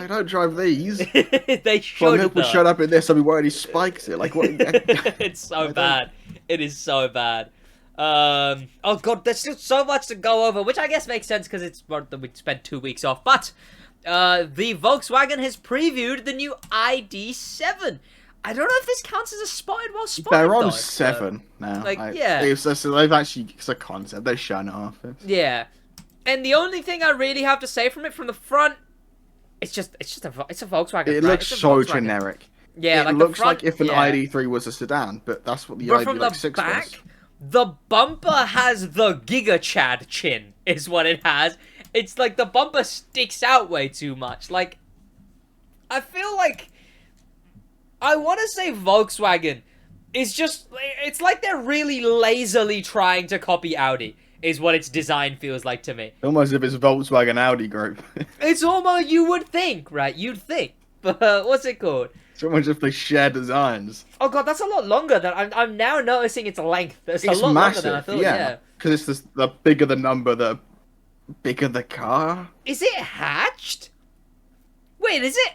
don't drive these. They should. Milk would shut up in this, I'd be worried he spikes it. Like, what? It's so bad. It is so bad. Oh god, there's still so much to go over, which I guess makes sense because we spent 2 weeks off. But the Volkswagen has previewed the new ID.7. I don't know if this counts as a spotted while spotted. They're on 7 now. Like, yeah. So they've actually, it's a concept. They've shown it off. Yeah. And the only thing I really have to say from it, from the front, it's a Volkswagen. It looks so generic. Yeah, it looks like if an ID.3 was a sedan, but that's what the ID.6 was. The bumper has the Giga Chad chin, is what it has. It's like the bumper sticks out way too much. Like, I feel like, I want to say Volkswagen is just, it's like they're really lazily trying to copy Audi, is what its design feels like to me. Almost as if it's Volkswagen Audi group. It's almost, you would think, right? You'd think. But what's it called? It's almost as if they share designs. Oh god, that's a lot longer than I'm now noticing its length. It's a lot massive, longer than I thought. Yeah, because it's the bigger the number, the bigger the car. Is it hatched? Wait, is it?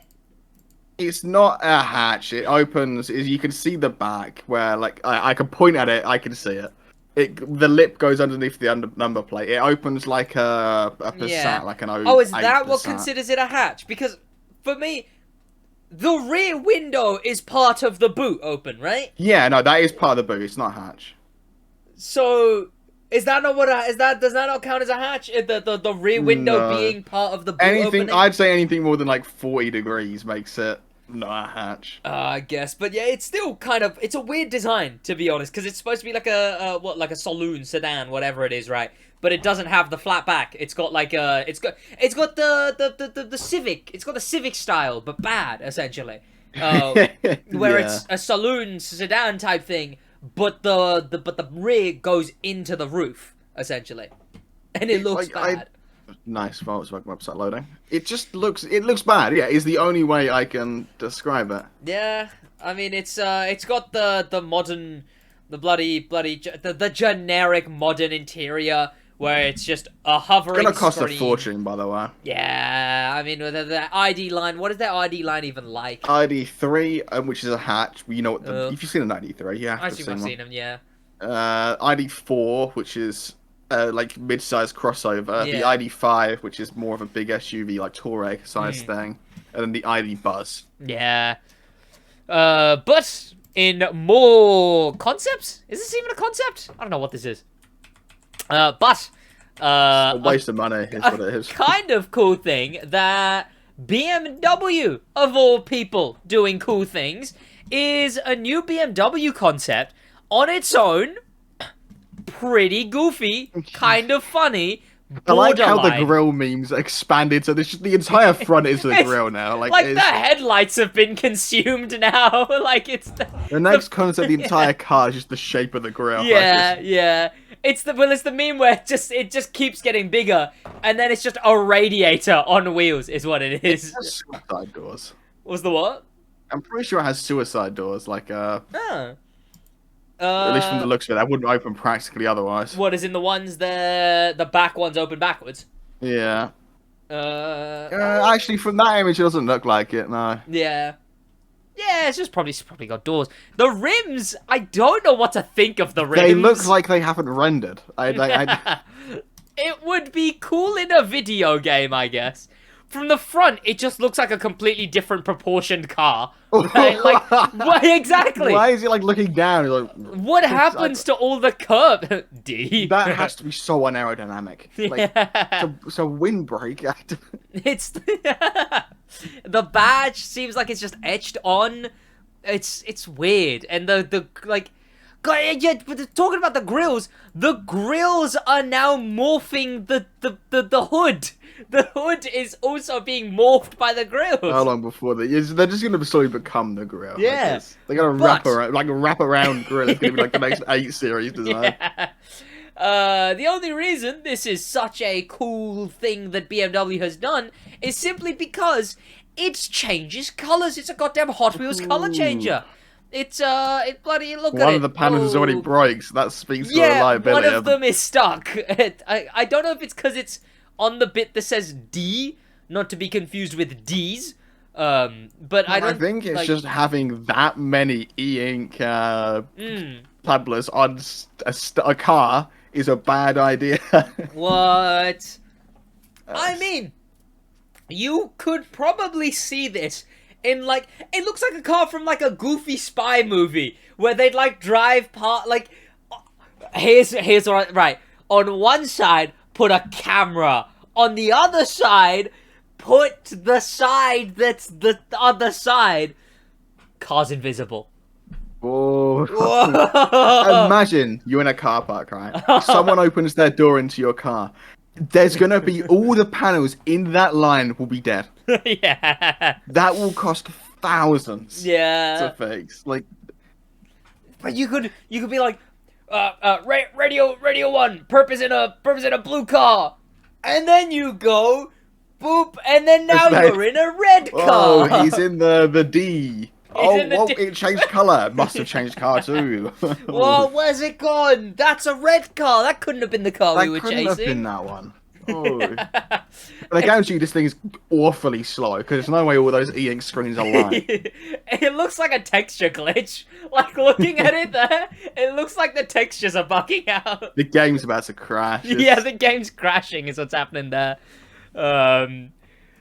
It's not a hatch. It opens. You can see the back where, like, I can point at it. I can see it. The lip goes underneath the number plate. It opens like a Passat, like an 08 Oh, is that Passat. what considers it a hatch? Because for me, the rear window is part of the boot open, right? Yeah, no, that is part of the boot. It's not a hatch. So, is that not what does that not count as a hatch? The rear window being part of the boot opening? I'd say anything more than like 40 degrees makes it not a hatch. I guess, but yeah, it's still kind of, it's a weird design, to be honest, because it's supposed to be like like a saloon sedan, whatever it is, right? But it doesn't have the flat back. It's got like it's got the Civic. It's got the Civic style, but bad essentially. Where it's a saloon sedan type thing, but the rear goes into the roof essentially, and it looks bad. Nice Volkswagen website loading. It looks bad. Yeah, is the only way I can describe it. Yeah, I mean it's got the modern, the generic modern interior. Where it's just a hovering It's gonna cost screen. A fortune, by the way. Yeah, I mean, the ID line, what is that ID line even like? ID.3, which is a hatch. You know what? If you've seen an ID.3, yeah. I've seen them, yeah. ID.4, which is like mid-sized crossover. Yeah. The ID.5, which is more of a big SUV, like Touareg size thing. And then the ID Buzz. Yeah. But in more concepts? Is this even a concept? I don't know what this is. But a waste of money is what it is. Kind of cool thing that BMW, of all people doing cool things, is a new BMW concept on its own. Pretty goofy, kind of funny. I like how the grill memes expanded, so the entire front is the grill now. Like the headlights have been consumed now. Like it's the next concept. The entire car is just the shape of the grill. Yeah, yeah. It's the meme where it just keeps getting bigger, and then it's just a radiator on wheels, is what it is. It has suicide doors. What's the what? I'm pretty sure it has suicide doors, like at least from the looks of it, that wouldn't open practically otherwise. What is in the ones the back ones open backwards? Yeah. Actually, from that image, it doesn't look like it. No. Yeah. Yeah, it's probably got doors. The rims, I don't know what to think of the rims. They look like they haven't rendered. It would be cool in a video game, I guess. From the front, it just looks like a completely different proportioned car. Right? Like, what exactly? Why is it like looking down? Like, what happens to all the curb? D. That has to be so unaerodynamic. Like, so windbreak. It's the badge seems like it's just etched on. It's weird, and the like. Yeah, but talking about the grills are now morphing the hood. The hood is also being morphed by the grills. How long before they're just going to slowly become the grill? Yeah, they're going to wrap around like a wraparound grill. It's going to be like the next 8 series design. Yeah. The only reason this is such a cool thing that BMW has done is simply because it changes colors. It's a goddamn Hot Wheels color changer. It bloody look at it. One of the panels is already broke, so that speaks to the reliability. One of them is stuck. I don't know if it's because it's on the bit that says D, not to be confused with D's. But I think it's just having that many e-ink tabblers on a car is a bad idea. What? I mean, you could probably see this in like, it looks like a car from like a goofy spy movie where they'd like drive past, like, here's right. On one side, put a camera. On the other side, put the side that's the other side. Car's invisible. Oh. Imagine you're in a car park, right? Someone opens their door into your car. There's gonna be all the panels in that line will be dead. Yeah. That will cost thousands. Yeah. To fix. Like, but you could be like, radio 1, purpose in a blue car, and then you go, boop, and then now you're in a red car. Oh, he's in the D. It changed colour. It must have changed car too. Well, where's it gone? That's a red car. That couldn't have been the car we were chasing. That couldn't have been that one. Oh. But I guarantee you this thing's awfully slow, because there's no way all those e-ink screens are lying. It looks like a texture glitch. Like, looking at it there, it looks like the textures are bugging out. The game's about to crash. Yeah, the game's crashing is what's happening there. When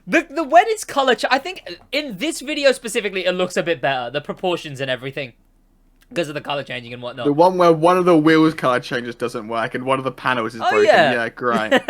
it's color, I think in this video specifically, it looks a bit better. The proportions and everything, because of the color changing and whatnot. The one where one of the wheels color changes doesn't work and one of the panels is broken. Yeah, great.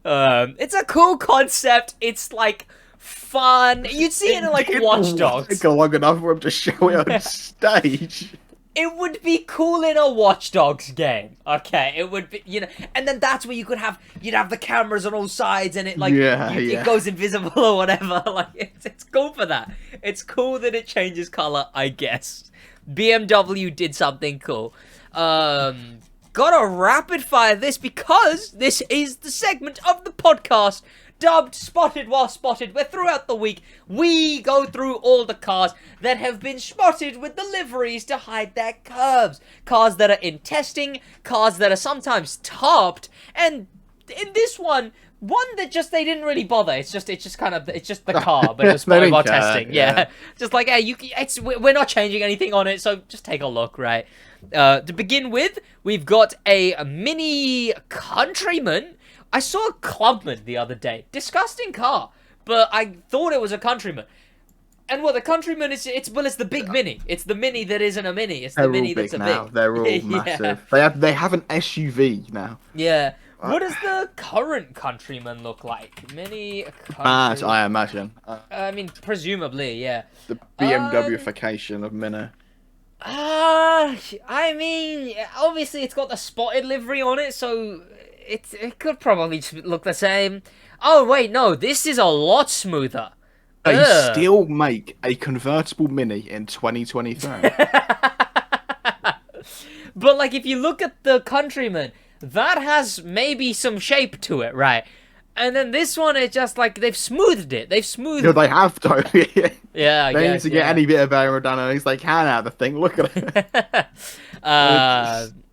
It's a cool concept. It's like fun. You'd see it in like Watch Dogs. Take long enough for him to show it on stage. It would be cool in a Watch Dogs game. Okay, it would be, you know, and then that's where you'd have the cameras on all sides and it like it goes invisible or whatever. Like it's cool for that. It's cool that it changes color, I guess. BMW did something cool. Gotta rapid fire this because this is the segment of the podcast dubbed Spotted While Spotted, where throughout the week we go through all the cars that have been spotted with the liveries to hide their curves. Cars that are in testing, cars that are sometimes topped, and in this one that just they didn't really bother. It's just the car, but it was spotted while testing. Yeah. Just like, hey, we're not changing anything on it, so just take a look, right? To begin with, we've got a Mini Countryman. I saw a Clubman the other day. Disgusting car, but I thought it was a Countryman. And what the Countryman is, it's the big Mini. It's the Mini that isn't a Mini. It's the Mini that's a big. They're all massive. They have an SUV now. Yeah. What does the current Countryman look like? Mini Countryman. I imagine. I mean, presumably, yeah. The BMW-ification of Mini. I mean, obviously it's got the spotted livery on it, so it could probably look the same. Oh, wait, no, this is a lot smoother. They still make a convertible Mini in 2023. But, like, if you look at the Countryman, that has maybe some shape to it, right? And then this one is just like, they've smoothed it. No, they have to. Yeah, They need to get any bit of aerodynamics they can out of the thing. Look at it.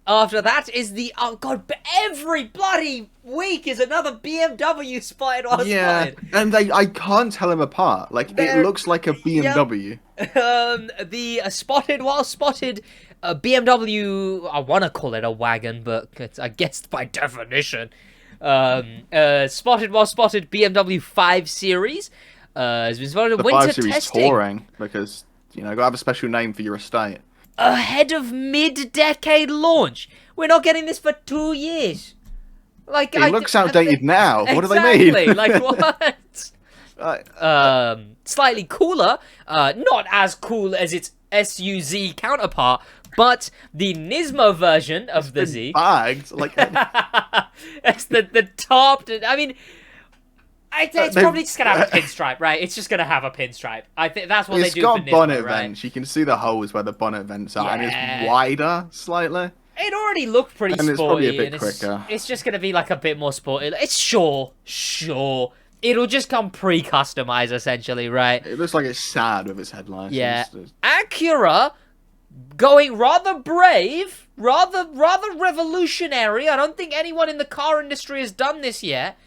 After that is the every bloody week is another BMW spotted while spotted. And I can't tell them apart. Like it looks like a BMW. Yep. The spotted while spotted BMW. I want to call it a wagon, but it's, I guess by definition, spotted while spotted BMW 5 Series. Has been spotted winter 5 Series testing. Touring because gotta have a special name for your estate. Ahead of mid-decade launch. We're not getting this for 2 years. Like it looks outdated now. What do they mean? Like what? Slightly cooler. Not as cool as its SUZ counterpart, but the Nismo version of the Z. Bagged like it's the top. I mean. It's probably just gonna have a pinstripe, right? It's just gonna have a pinstripe. I think that's what they do. It's got bonnet right? vents. You can see the holes where the bonnet vents are, and it's wider slightly. It already looked pretty sporty. It's probably a bit quicker. It's just gonna be like a bit more sporty. It's sure. It'll just come pre-customized, essentially, right? It looks like it's sad with its headlights. Yeah. Acura going rather brave, rather revolutionary. I don't think anyone in the car industry has done this yet.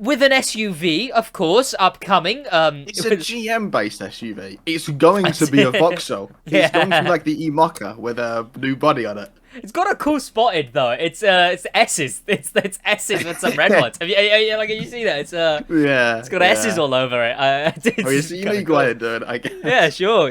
With an SUV, of course, upcoming. It's a GM-based SUV. It's going to be a Vauxhall. It's going to be like the E-Mocha with a new body on it. It's got a cool spotted though. It's S's. It's S's with some red ones. Have you seen that? It's It's got S's all over it. You know you go ahead, dude. Yeah, sure.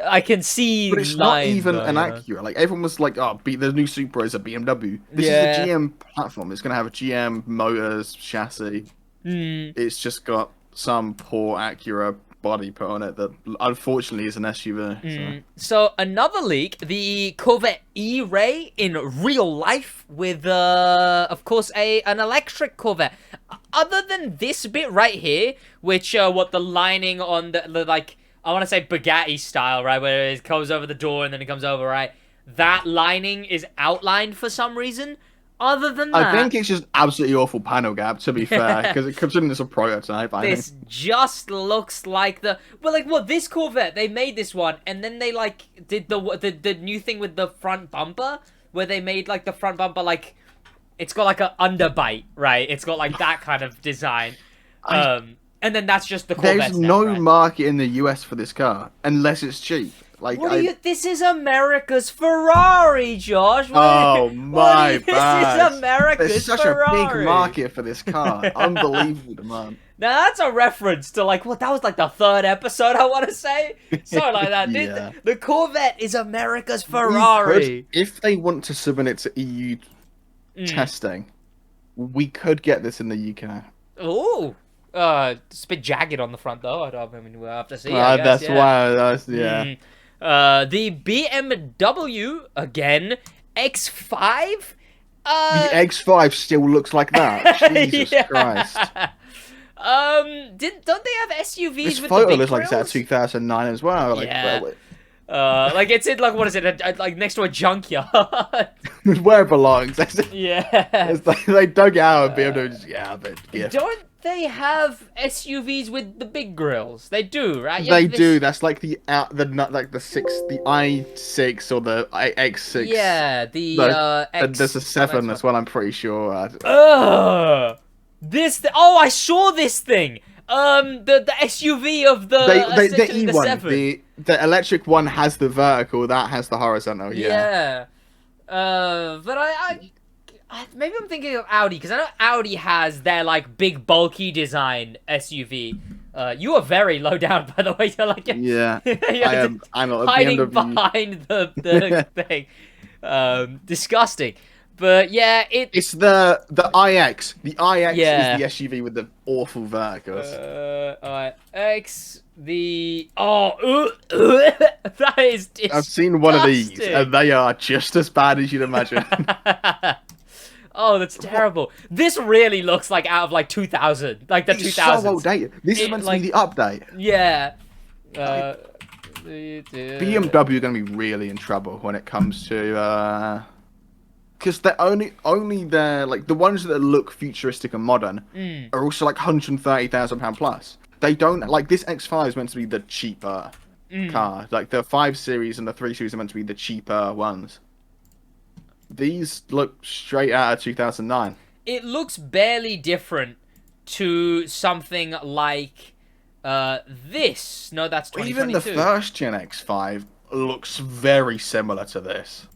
I can see. But it's not even an Acura. Like everyone was like, "Oh, the new Supra is a BMW." This is a GM platform. It's gonna have a GM motors chassis. It's just got some poor Acura body put on it that unfortunately is an SUV. So another leak: the Corvette E-Ray in real life with, of course, an electric Corvette. Other than this bit right here, which the lining on the like. I want to say Bugatti style, right? Where it comes over the door and then it comes over, right? That lining is outlined for some reason. Other than that... I think it's just absolutely awful panel gap, to be fair. Because it comes in as a prototype, This just looks like the... Well, like, this Corvette, they made this one. And then they, like, did the new thing with the front bumper. Where they made, like, the front bumper, like... It's got, like, an underbite, right? It's got, like, that kind of design. And then that's just the Corvette. There's no market in the US for this car unless it's cheap. Like, this is America's Ferrari, Josh. My bad. This is America's There's such Ferrari. a big market for this car. Unbelievable demand. Now that's a reference to that was like the 3rd episode, I want to say. Something like that. Yeah. The Corvette is America's Ferrari. If they want to submit it to EU testing, we could get this in the UK. Ooh. It's a bit jagged on the front though. We'll have to see. That's why. The BMW again, X5. The X5 still looks like that. Jesus Christ. Don't they have SUVs this with photo the big looks like grills? it's at 2009 as well. Like it's in like what is it? Like next to a junkyard. Where it belongs. Yeah. It's like they dug out a BMW. But don't they have SUVs with the big grills? They do, right? They do. That's like the i6 or the X6. Yeah, X. There's a 7 as well. I'm pretty sure. I saw this thing. The SUV of the E1, 7. the electric one has the vertical. That has the horizontal. Yeah. But maybe I'm thinking of Audi, because I know Audi has their, like, big, bulky design SUV. You are very low down, by the way. You're like... Yeah, I'm not hiding behind the thing. Disgusting. But, yeah, it's the iX. The iX is the SUV with the awful verticals. iX... that is disgusting. I've seen one of these, and they are just as bad as you'd imagine. Oh, that's terrible. This really looks like out of like 2000, like the 2000s. It's so outdated. This is meant to be the update. Yeah. BMW are going to be really in trouble when it comes to because they're only like the ones that look futuristic and modern are also like £130,000 plus. They don't like this X5 is meant to be the cheaper car. Like the 5 Series and the 3 Series are meant to be the cheaper ones. These look straight out of 2009. It looks barely different to something like this. No, that's 2022. Even the first Gen X5 looks very similar to this.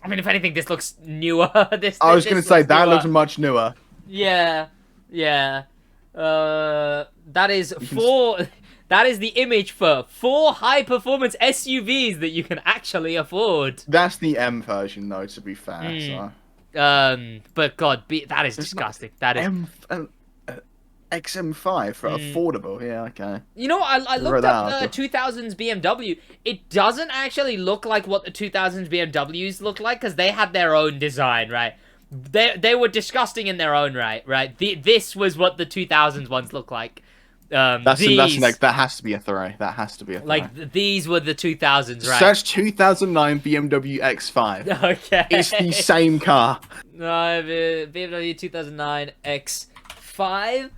I mean, if anything, this looks newer. I was going to say, that looks much newer. Yeah. That is that is the image for 4 high-performance SUVs that you can actually afford. That's the M version, though, to be fair. So. But God, that is disgusting. That is... XM5 for affordable, yeah, okay. You know, I looked up the 2000s BMW. It doesn't actually look like what the 2000s BMWs look like, because they had their own design, right? They were disgusting in their own right? This was what the 2000s ones look like. That has to be a throw. That has to be a throw. Like, these were the 2000s, right? Search 2009 BMW X5. Okay. It's the same car. No, BMW 2009 X5.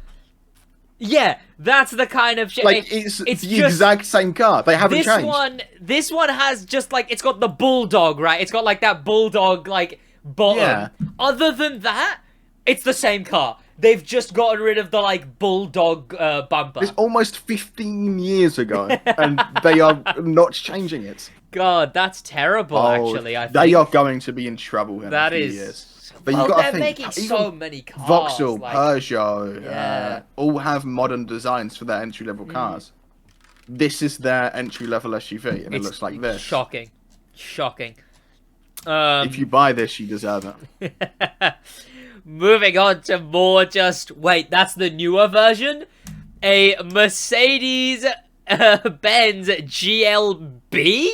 Yeah, that's the kind of shit. Like, it's the exact same car. They haven't changed. This one has just, like, it's got the bulldog, right? It's got, like, that bulldog, like, bottom. Yeah. Other than that, it's the same car. They've just gotten rid of the, like, bulldog bumper. It's almost 15 years ago, and they are not changing it. God, that's terrible, actually, I think. They are going to be in trouble in a few years. But you gotta think, making so many cars. Vauxhall, like, Peugeot, all have modern designs for their entry-level cars. This is their entry-level SUV, and it looks like this. Shocking. If you buy this, you deserve it. Moving on to more wait, that's the newer version? A Mercedes-Benz GLB?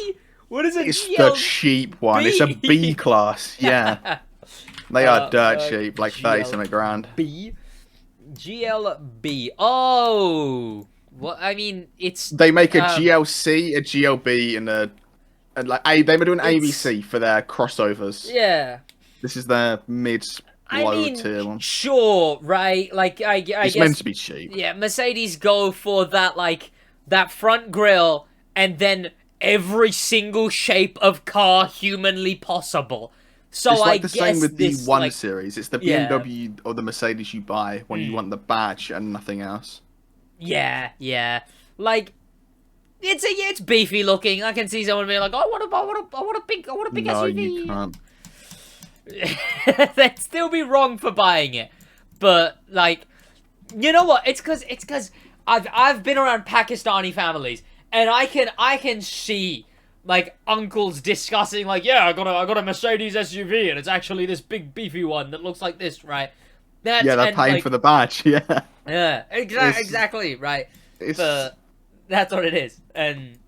What is it? It's the cheap one. It's a B class, yeah. They are dirt cheap, like 30 grand. GLB. Oh, well, I mean, it's. They make a GLC, a GLB, and like they were doing ABC for their crossovers. Yeah. This is their low tier one. Sure, right? Like I guess it's meant to be cheap. Yeah, Mercedes go for that, like that front grille, and then every single shape of car humanly possible. So it's like the same with the 1 Series. It's the BMW or the Mercedes you buy when you want the badge and nothing else. Yeah. Like, it's beefy looking. I can see someone being like, I want a big SUV. No, you can't. They'd still be wrong for buying it. But like, you know what? It's because I've been around Pakistani families, and I can see, like, uncles discussing, like, yeah, I got a Mercedes SUV, and it's actually this big beefy one that looks like this, right? They're paying, like, for the badge, yeah. Yeah, exactly, right. But that's what it is. And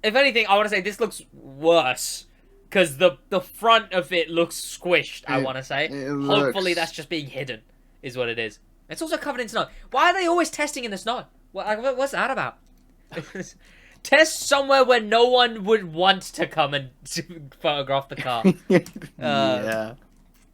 if anything, I want to say this looks worse, because the front of it looks squished, I want to say. Hopefully that's just being hidden, is what it is. It's also covered in snow. Why are they always testing in the snow? What's that about? Test somewhere where no one would want to come and photograph the car. Yeah.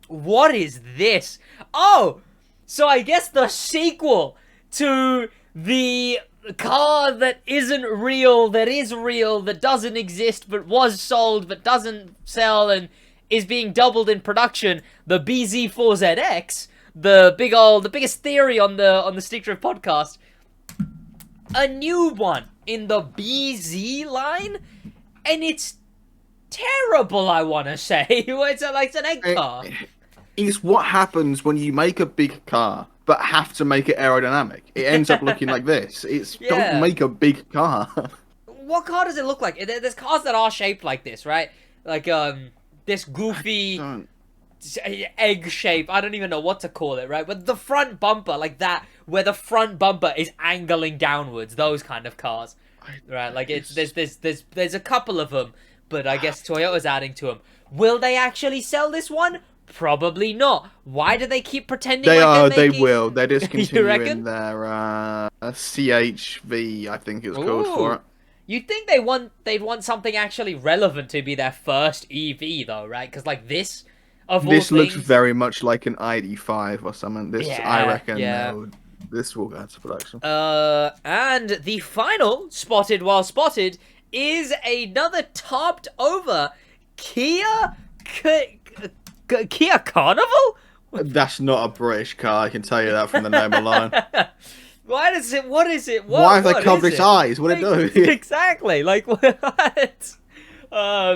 What is this? Oh! So I guess the sequel to the car that isn't real, that is real, that doesn't exist, but was sold, but doesn't sell, and is being doubled in production, the BZ4ZX, the biggest theory on the Stick Drift podcast. A new one in the BZ line, and it's terrible, I want to say. It's an egg car. It's what happens when you make a big car, but have to make it aerodynamic. It ends up looking like this. Don't make a big car. What car does it look like? There's cars that are shaped like this, right? Like, this goofy egg shape. I don't even know what to call it, right? But the front bumper, like that, where the front bumper is angling downwards, those kind of cars, right? Like, there's a couple of them, but I guess Toyota's adding to them. Will they actually sell this one? Probably not. Why do they keep pretending they will. They're discontinuing their CHV, I think it's called for it. You'd think they'd want something actually relevant to be their first EV, though, right? Because, like, this, looks very much like an ID5 or something. I reckon this will go to production. And the final spotted while spotted is another topped over Kia Carnival? That's not a British car, I can tell you that from the name alone. Why does it? What is it? Why have they covered its eyes? What did it do? Exactly. Like what?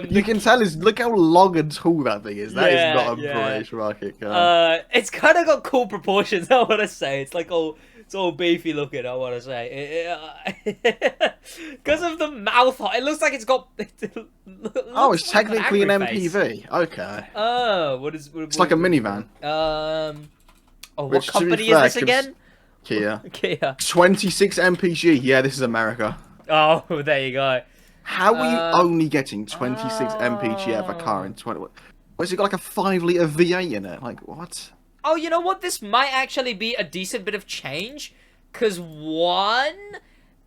You can tell. Look how long and tall that thing is. That is not a British rocket car. It's kind of got cool proportions. I want to say it's like it's all beefy looking. I want to say because of the mouth. It looks like it's got. It's technically an MPV. Okay. It's like a minivan. What company is this again? Kia. 26 mpg. Yeah, this is America. Oh, there you go. How are you only getting 26 mpg out of a car in 20? What's it got, like a 5-litre V8 in it? Like, what? Oh, you know what? This might actually be a decent bit of change. Because, one,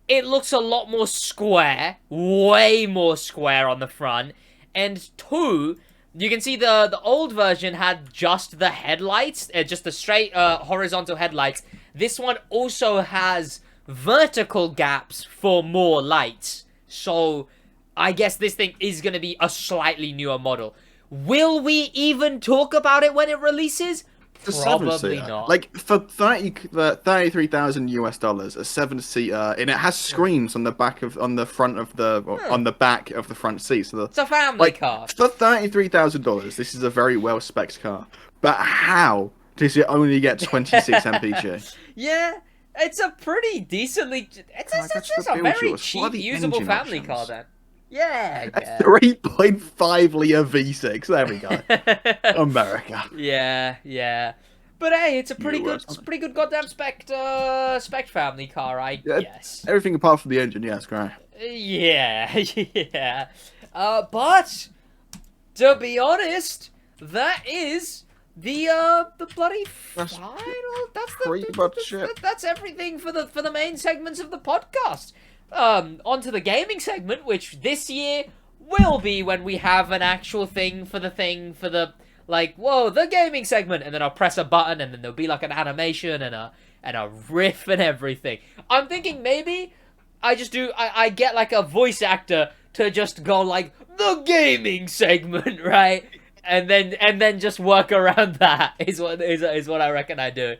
it looks a lot more square. Way more square on the front. And two, you can see the old version had just the headlights. Just the straight horizontal headlights. This one also has vertical gaps for more lights. So, I guess this thing is going to be a slightly newer model. Will we even talk about it when it releases? Probably not. Like, for $33,000 US, a 7-seater, and it has screens on the back of, on the back of the front seat. So it's a family car. For $33,000, this is a very well-spec'd car. But how does it only get 26 mpg? Yeah. It's a pretty decently... It's a very cheap, usable family car, then. Yeah, I guess. 3.5-litre V6. There we go. America. Yeah. But hey, it's a pretty good goddamn spec family car, I guess. Everything apart from the engine, yes, great. Yeah. But to be honest, that is the bloody final. That's everything for the main segments of the podcast. Onto the gaming segment, which this year will be when we have an actual thing for the like, whoa, the gaming segment, and then I'll press a button, and then there'll be like an animation and a riff and everything. I'm thinking maybe I get like a voice actor to just go like the gaming segment, right? And then just work around that is what I reckon I do.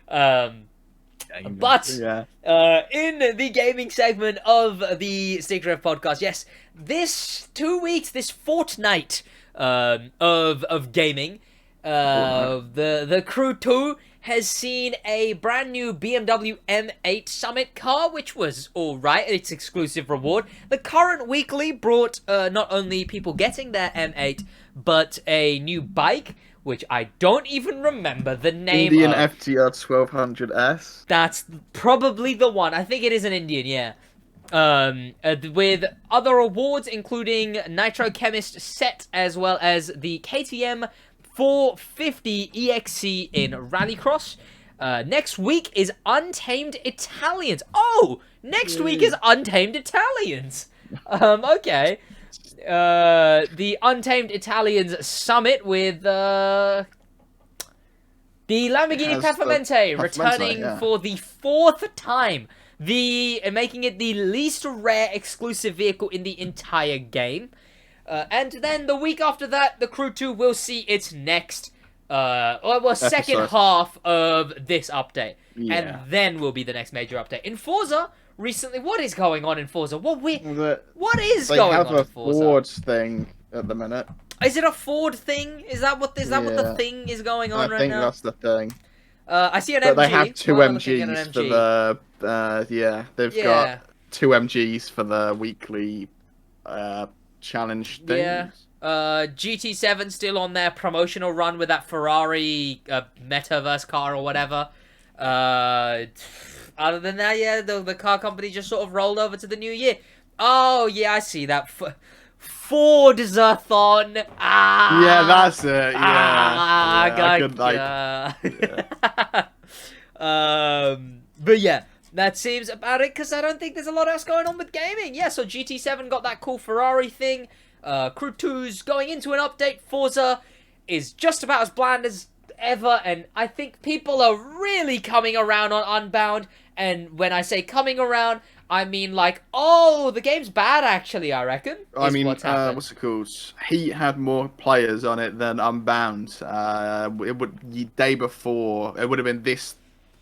But in the gaming segment of the Secret Podcast, yes, this 2 weeks, this fortnight of gaming, the Crew 2 has seen a brand new BMW M8 Summit car, which was alright, its exclusive reward. The current weekly brought not only people getting their M8, but a new bike, which I don't even remember the name Indian of. FTR 1200S. That's probably the one. I think it is an Indian, yeah. With other awards, including Nitro Chemist set, as well as the KTM 450 EXC in Rallycross. Next week is Untamed Italians. Oh! Next week is Untamed Italians. Okay. The Untamed Italians Summit with the Lamborghini Paffamente returning for the 4th time, making it the least rare exclusive vehicle in the entire game. And then the week after that, the Crew 2 will see its next, second half of this update, and then will be the next major update in Forza. Recently, what is going on in Forza? What is going on in Forza? They have a Ford thing at the minute. Is it a Ford thing? Is that what the thing is going on right now? I think that's the thing. I see an MG. They have two MGs for the they've got two MGs for the weekly challenge things. Yeah. GT7 still on their promotional run with that Ferrari metaverse car or whatever. Other than that, the car company just sort of rolled over to the new year. Oh, yeah, I see that. Forzathon. Yeah, that's it. But yeah, that seems about it, because I don't think there's a lot else going on with gaming. Yeah, so GT7 got that cool Ferrari thing. Crew 2's going into an update. Forza is just about as bland as ever, and I think people are really coming around on Unbound. And when I say coming around, I mean, like, oh, the game's bad, actually, I reckon. I mean, what's happened. what's it called? Heat had more players on it than Unbound. It would the day before. It would have been this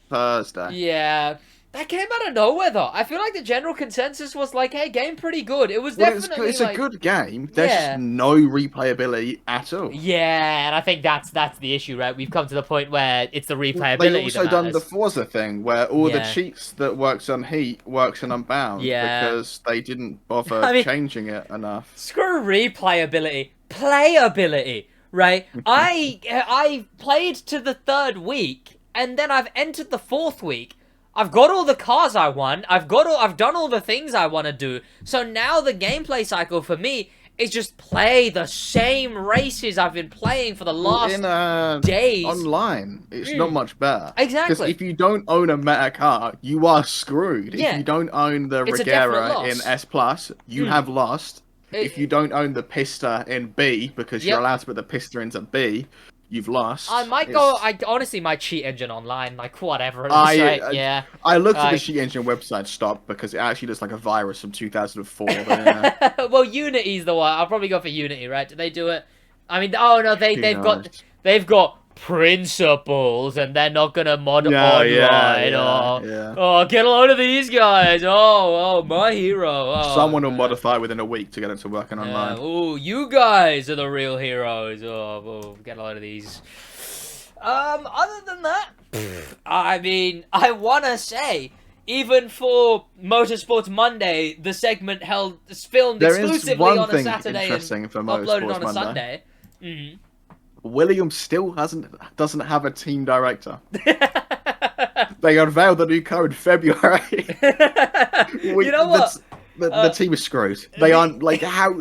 Thursday. Yeah. That came out of nowhere, though. I feel like the general consensus was like, hey, game pretty good. It was Well, definitely, it's like... a good game. There's just Yeah. no replayability at all. Yeah, and I think that's the issue, right? We've come to the point where it's the replayability They also that done matters. the Forza thing, where all the Yeah. cheats that works on Heat works on Unbound Yeah. because they didn't bother changing it enough. Screw replayability. Playability, right? I played to the 3rd week, and then I've entered the 4th week. I've got all the cars I want. I've done all the things I want to do. So now the gameplay cycle for me is just play the same races I've been playing for the last days. Online, it's not much better. Exactly. Because if you don't own a meta car, you are screwed. Yeah. If you don't own the It's a definite Regera loss. in S+, you have lost. If you don't own the Pista in B, because you're allowed to put the Pista into B, you've lost. I might go. I honestly might cheat engine online, like whatever. Yeah. I looked at the cheat engine website, stopped because it actually looks like a virus from 2004. Yeah. Well, Unity's the one. I'll probably go for Unity, right? Do they do it? I mean, oh no, they've got principles, and they're not gonna mod online. Oh, get a load of these guys. Oh, my hero. Oh, someone will modify it within a week to get it to working online. Oh, you guys are the real heroes. Oh, get a load of these. Other than that, I mean, I wanna say, even for Motorsports Monday, the segment filmed exclusively on a Saturday and uploaded on a Sunday. Mm-hmm. Williams still doesn't have a team director. They unveiled the new car in February. You know what? The team is screwed. They aren't like how.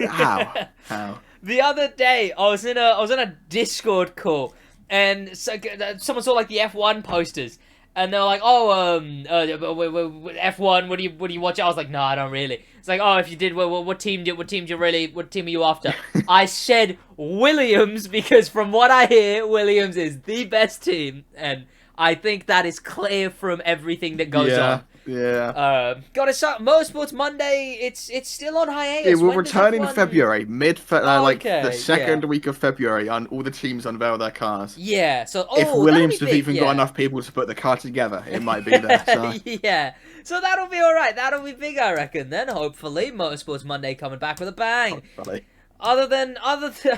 The other day, I was in a Discord call, and someone saw like the F1 posters, and they're like, "Oh, F1. What do you watch?" I was like, "No, I don't really." It's like, "Oh, if you did, what team are you after?" I said Williams because from what I hear, Williams is the best team, and I think that is clear from everything that goes on. Yeah. Gotta start Motorsports Monday. It's still on hiatus. It will return in February, the second week of February. On all the teams unveil their cars. Yeah. So if Williams have even got enough people to put the car together, it might be there. So. Yeah. So that'll be all right. That'll be big, I reckon. Then hopefully Motorsports Monday coming back with a bang. Hopefully. I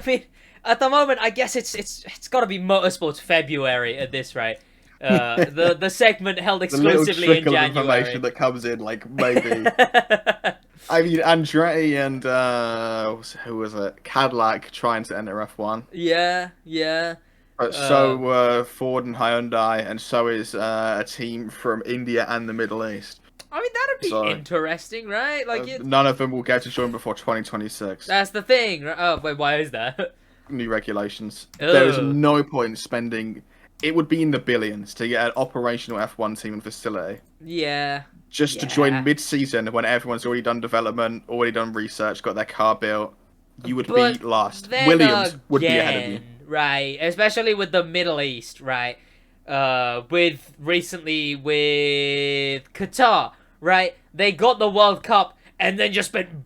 mean, at the moment, I guess it's got to be Motorsports February at this rate. The segment held exclusively in January. Of information that comes in, like maybe. I mean, Andretti and who was it? Cadillac trying to enter F1. Yeah. So Ford and Hyundai, and so is a team from India and the Middle East. I mean, that'd be interesting, right? Like, none of them will get to join before 2026. That's the thing. Oh, wait, why is that? New regulations. There is no point spending. It would be in the billions to get an operational F1 team and facility. Yeah. Just to join mid-season when everyone's already done development, already done research, got their car built. You would be last. Williams would be ahead of you. Right. Especially with the Middle East, right? Recently with Qatar, right? They got the World Cup and then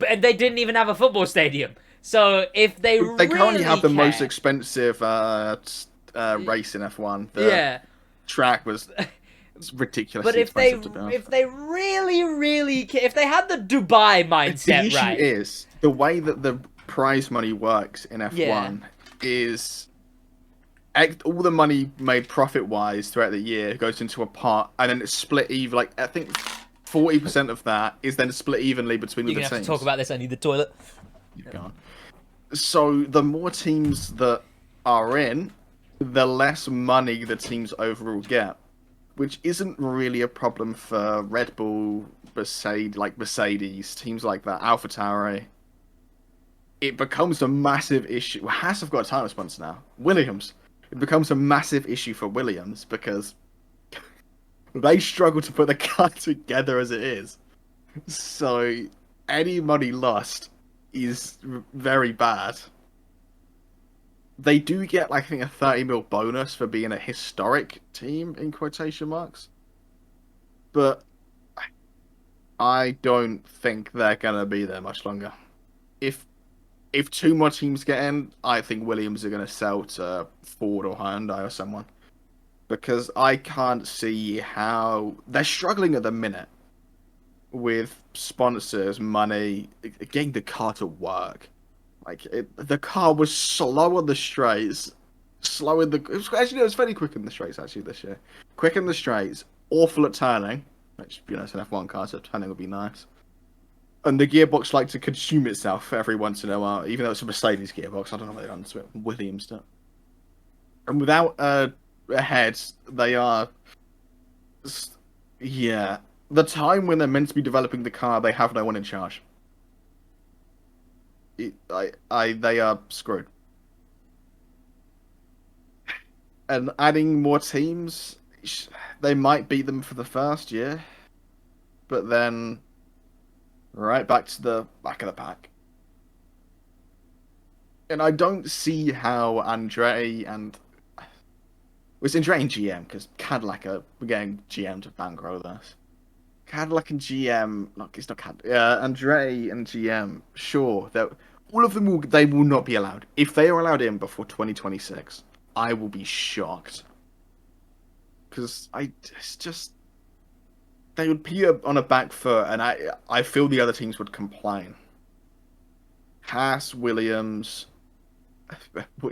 and they didn't even have a football stadium. So if they currently have the most expensive race in F1. The track was ridiculously expensive to build. If they really if they had the Dubai mindset, the issue is the way that the prize money works in F1 is all the money made profit-wise throughout the year goes into a pot, and then it's split even. Like I think 40% of that is then split evenly between the teams. You're gonna have to talk about this. I need the toilet. You've gone. So the more teams that are in, the less money the teams overall get, which isn't really a problem for Red Bull, Mercedes, teams like that, AlphaTauri. It becomes a massive issue. Haas have got a title sponsor now. Williams. It becomes a massive issue for Williams because they struggle to put the car together as it is. So any money lost is very bad. They do get, I think, a 30 mil bonus for being a historic team, in quotation marks. But I don't think they're gonna be there much longer. If two more teams get in, I think Williams are gonna sell to Ford or Hyundai or someone, because I can't see how they're struggling at the minute with sponsors, money, getting the car to work. The car was slow on the straights, slow in the. It was fairly quick in the straights actually this year. Quick in the straights, awful at turning. Which, it's an F1 car, so turning would be nice. And the gearbox likes to consume itself every once in a while, even though it's a Mercedes gearbox. I don't know what they've done to it. Williams did. And without a head, they are. Yeah. The time when they're meant to be developing the car, they have no one in charge. They are screwed. And adding more teams, they might beat them for the first year, but then right back to the back of the pack. And I don't see how Andretti and Andretti and GM, because Cadillac are getting GM to bankroll this. Cadillac and GM, it's not Cadillac. Andretti and GM, sure, all of them they will not be allowed. If they are allowed in before 2026, I will be shocked. Because it's just they would be on a back foot, and I feel the other teams would complain. Haas, Williams,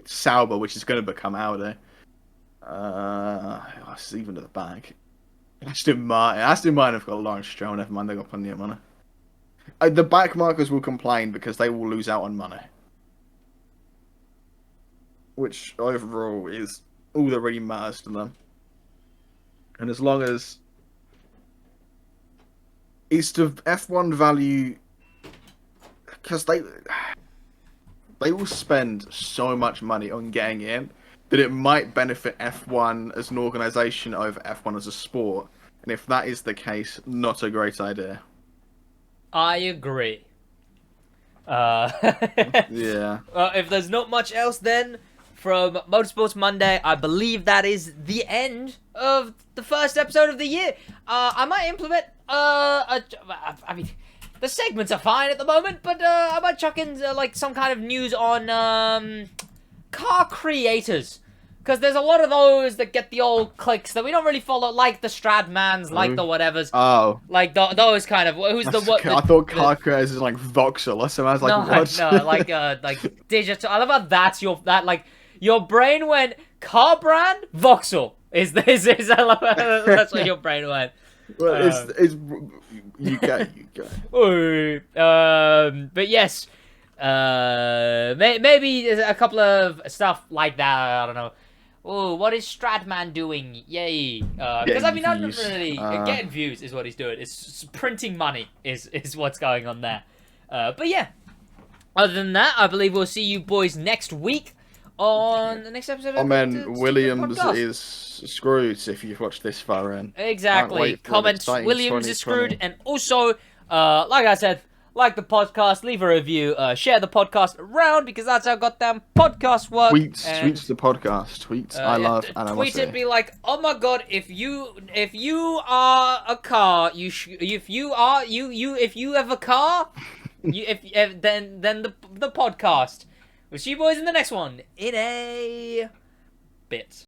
Sauber, which is going to become Audi. Even at the back. Aston Martin have got Lawrence Stroll. Never mind, they got plenty of money. The back markers will complain because they will lose out on money, which overall is all that really matters to them. And as long as it's the F1 value, because they will spend so much money on getting in that it might benefit F1 as an organisation over F1 as a sport. And if that is the case, not a great idea. I agree. Yeah. If there's not much else then from Motorsports Monday, I believe that is the end of the first episode of the year. I might implement I mean, the segments are fine at the moment, but I might chuck in like some kind of news on car creators. Because there's a lot of those that get the old clicks that we don't really follow, like the Stradmans, like the whatevers. Oh. Like those kind of. Who's the what? I thought car creators is like Voxel or something. I was like, what? No, like digital. I love how your brain went car brand Voxel. I love that's what your brain went. Well, you go. But yes, maybe a couple of stuff like that. I don't know. Oh, what is Stradman doing? Yay! Because I'm not really getting views is what he's doing. It's printing money is what's going on there. But yeah. Other than that, I believe we'll see you boys next week on the next episode. Oh man, Williams is screwed if you've watched this far in. Exactly. Comments, Williams is screwed. And also, like I said, like the podcast, leave a review, share the podcast around because that's how goddamn podcasts work. Tweets the podcast. Tweets I love animosity. Tweet it, be like, oh my god, if you are a car, if you have a car, then the podcast. We'll see you boys in the next one in a bit.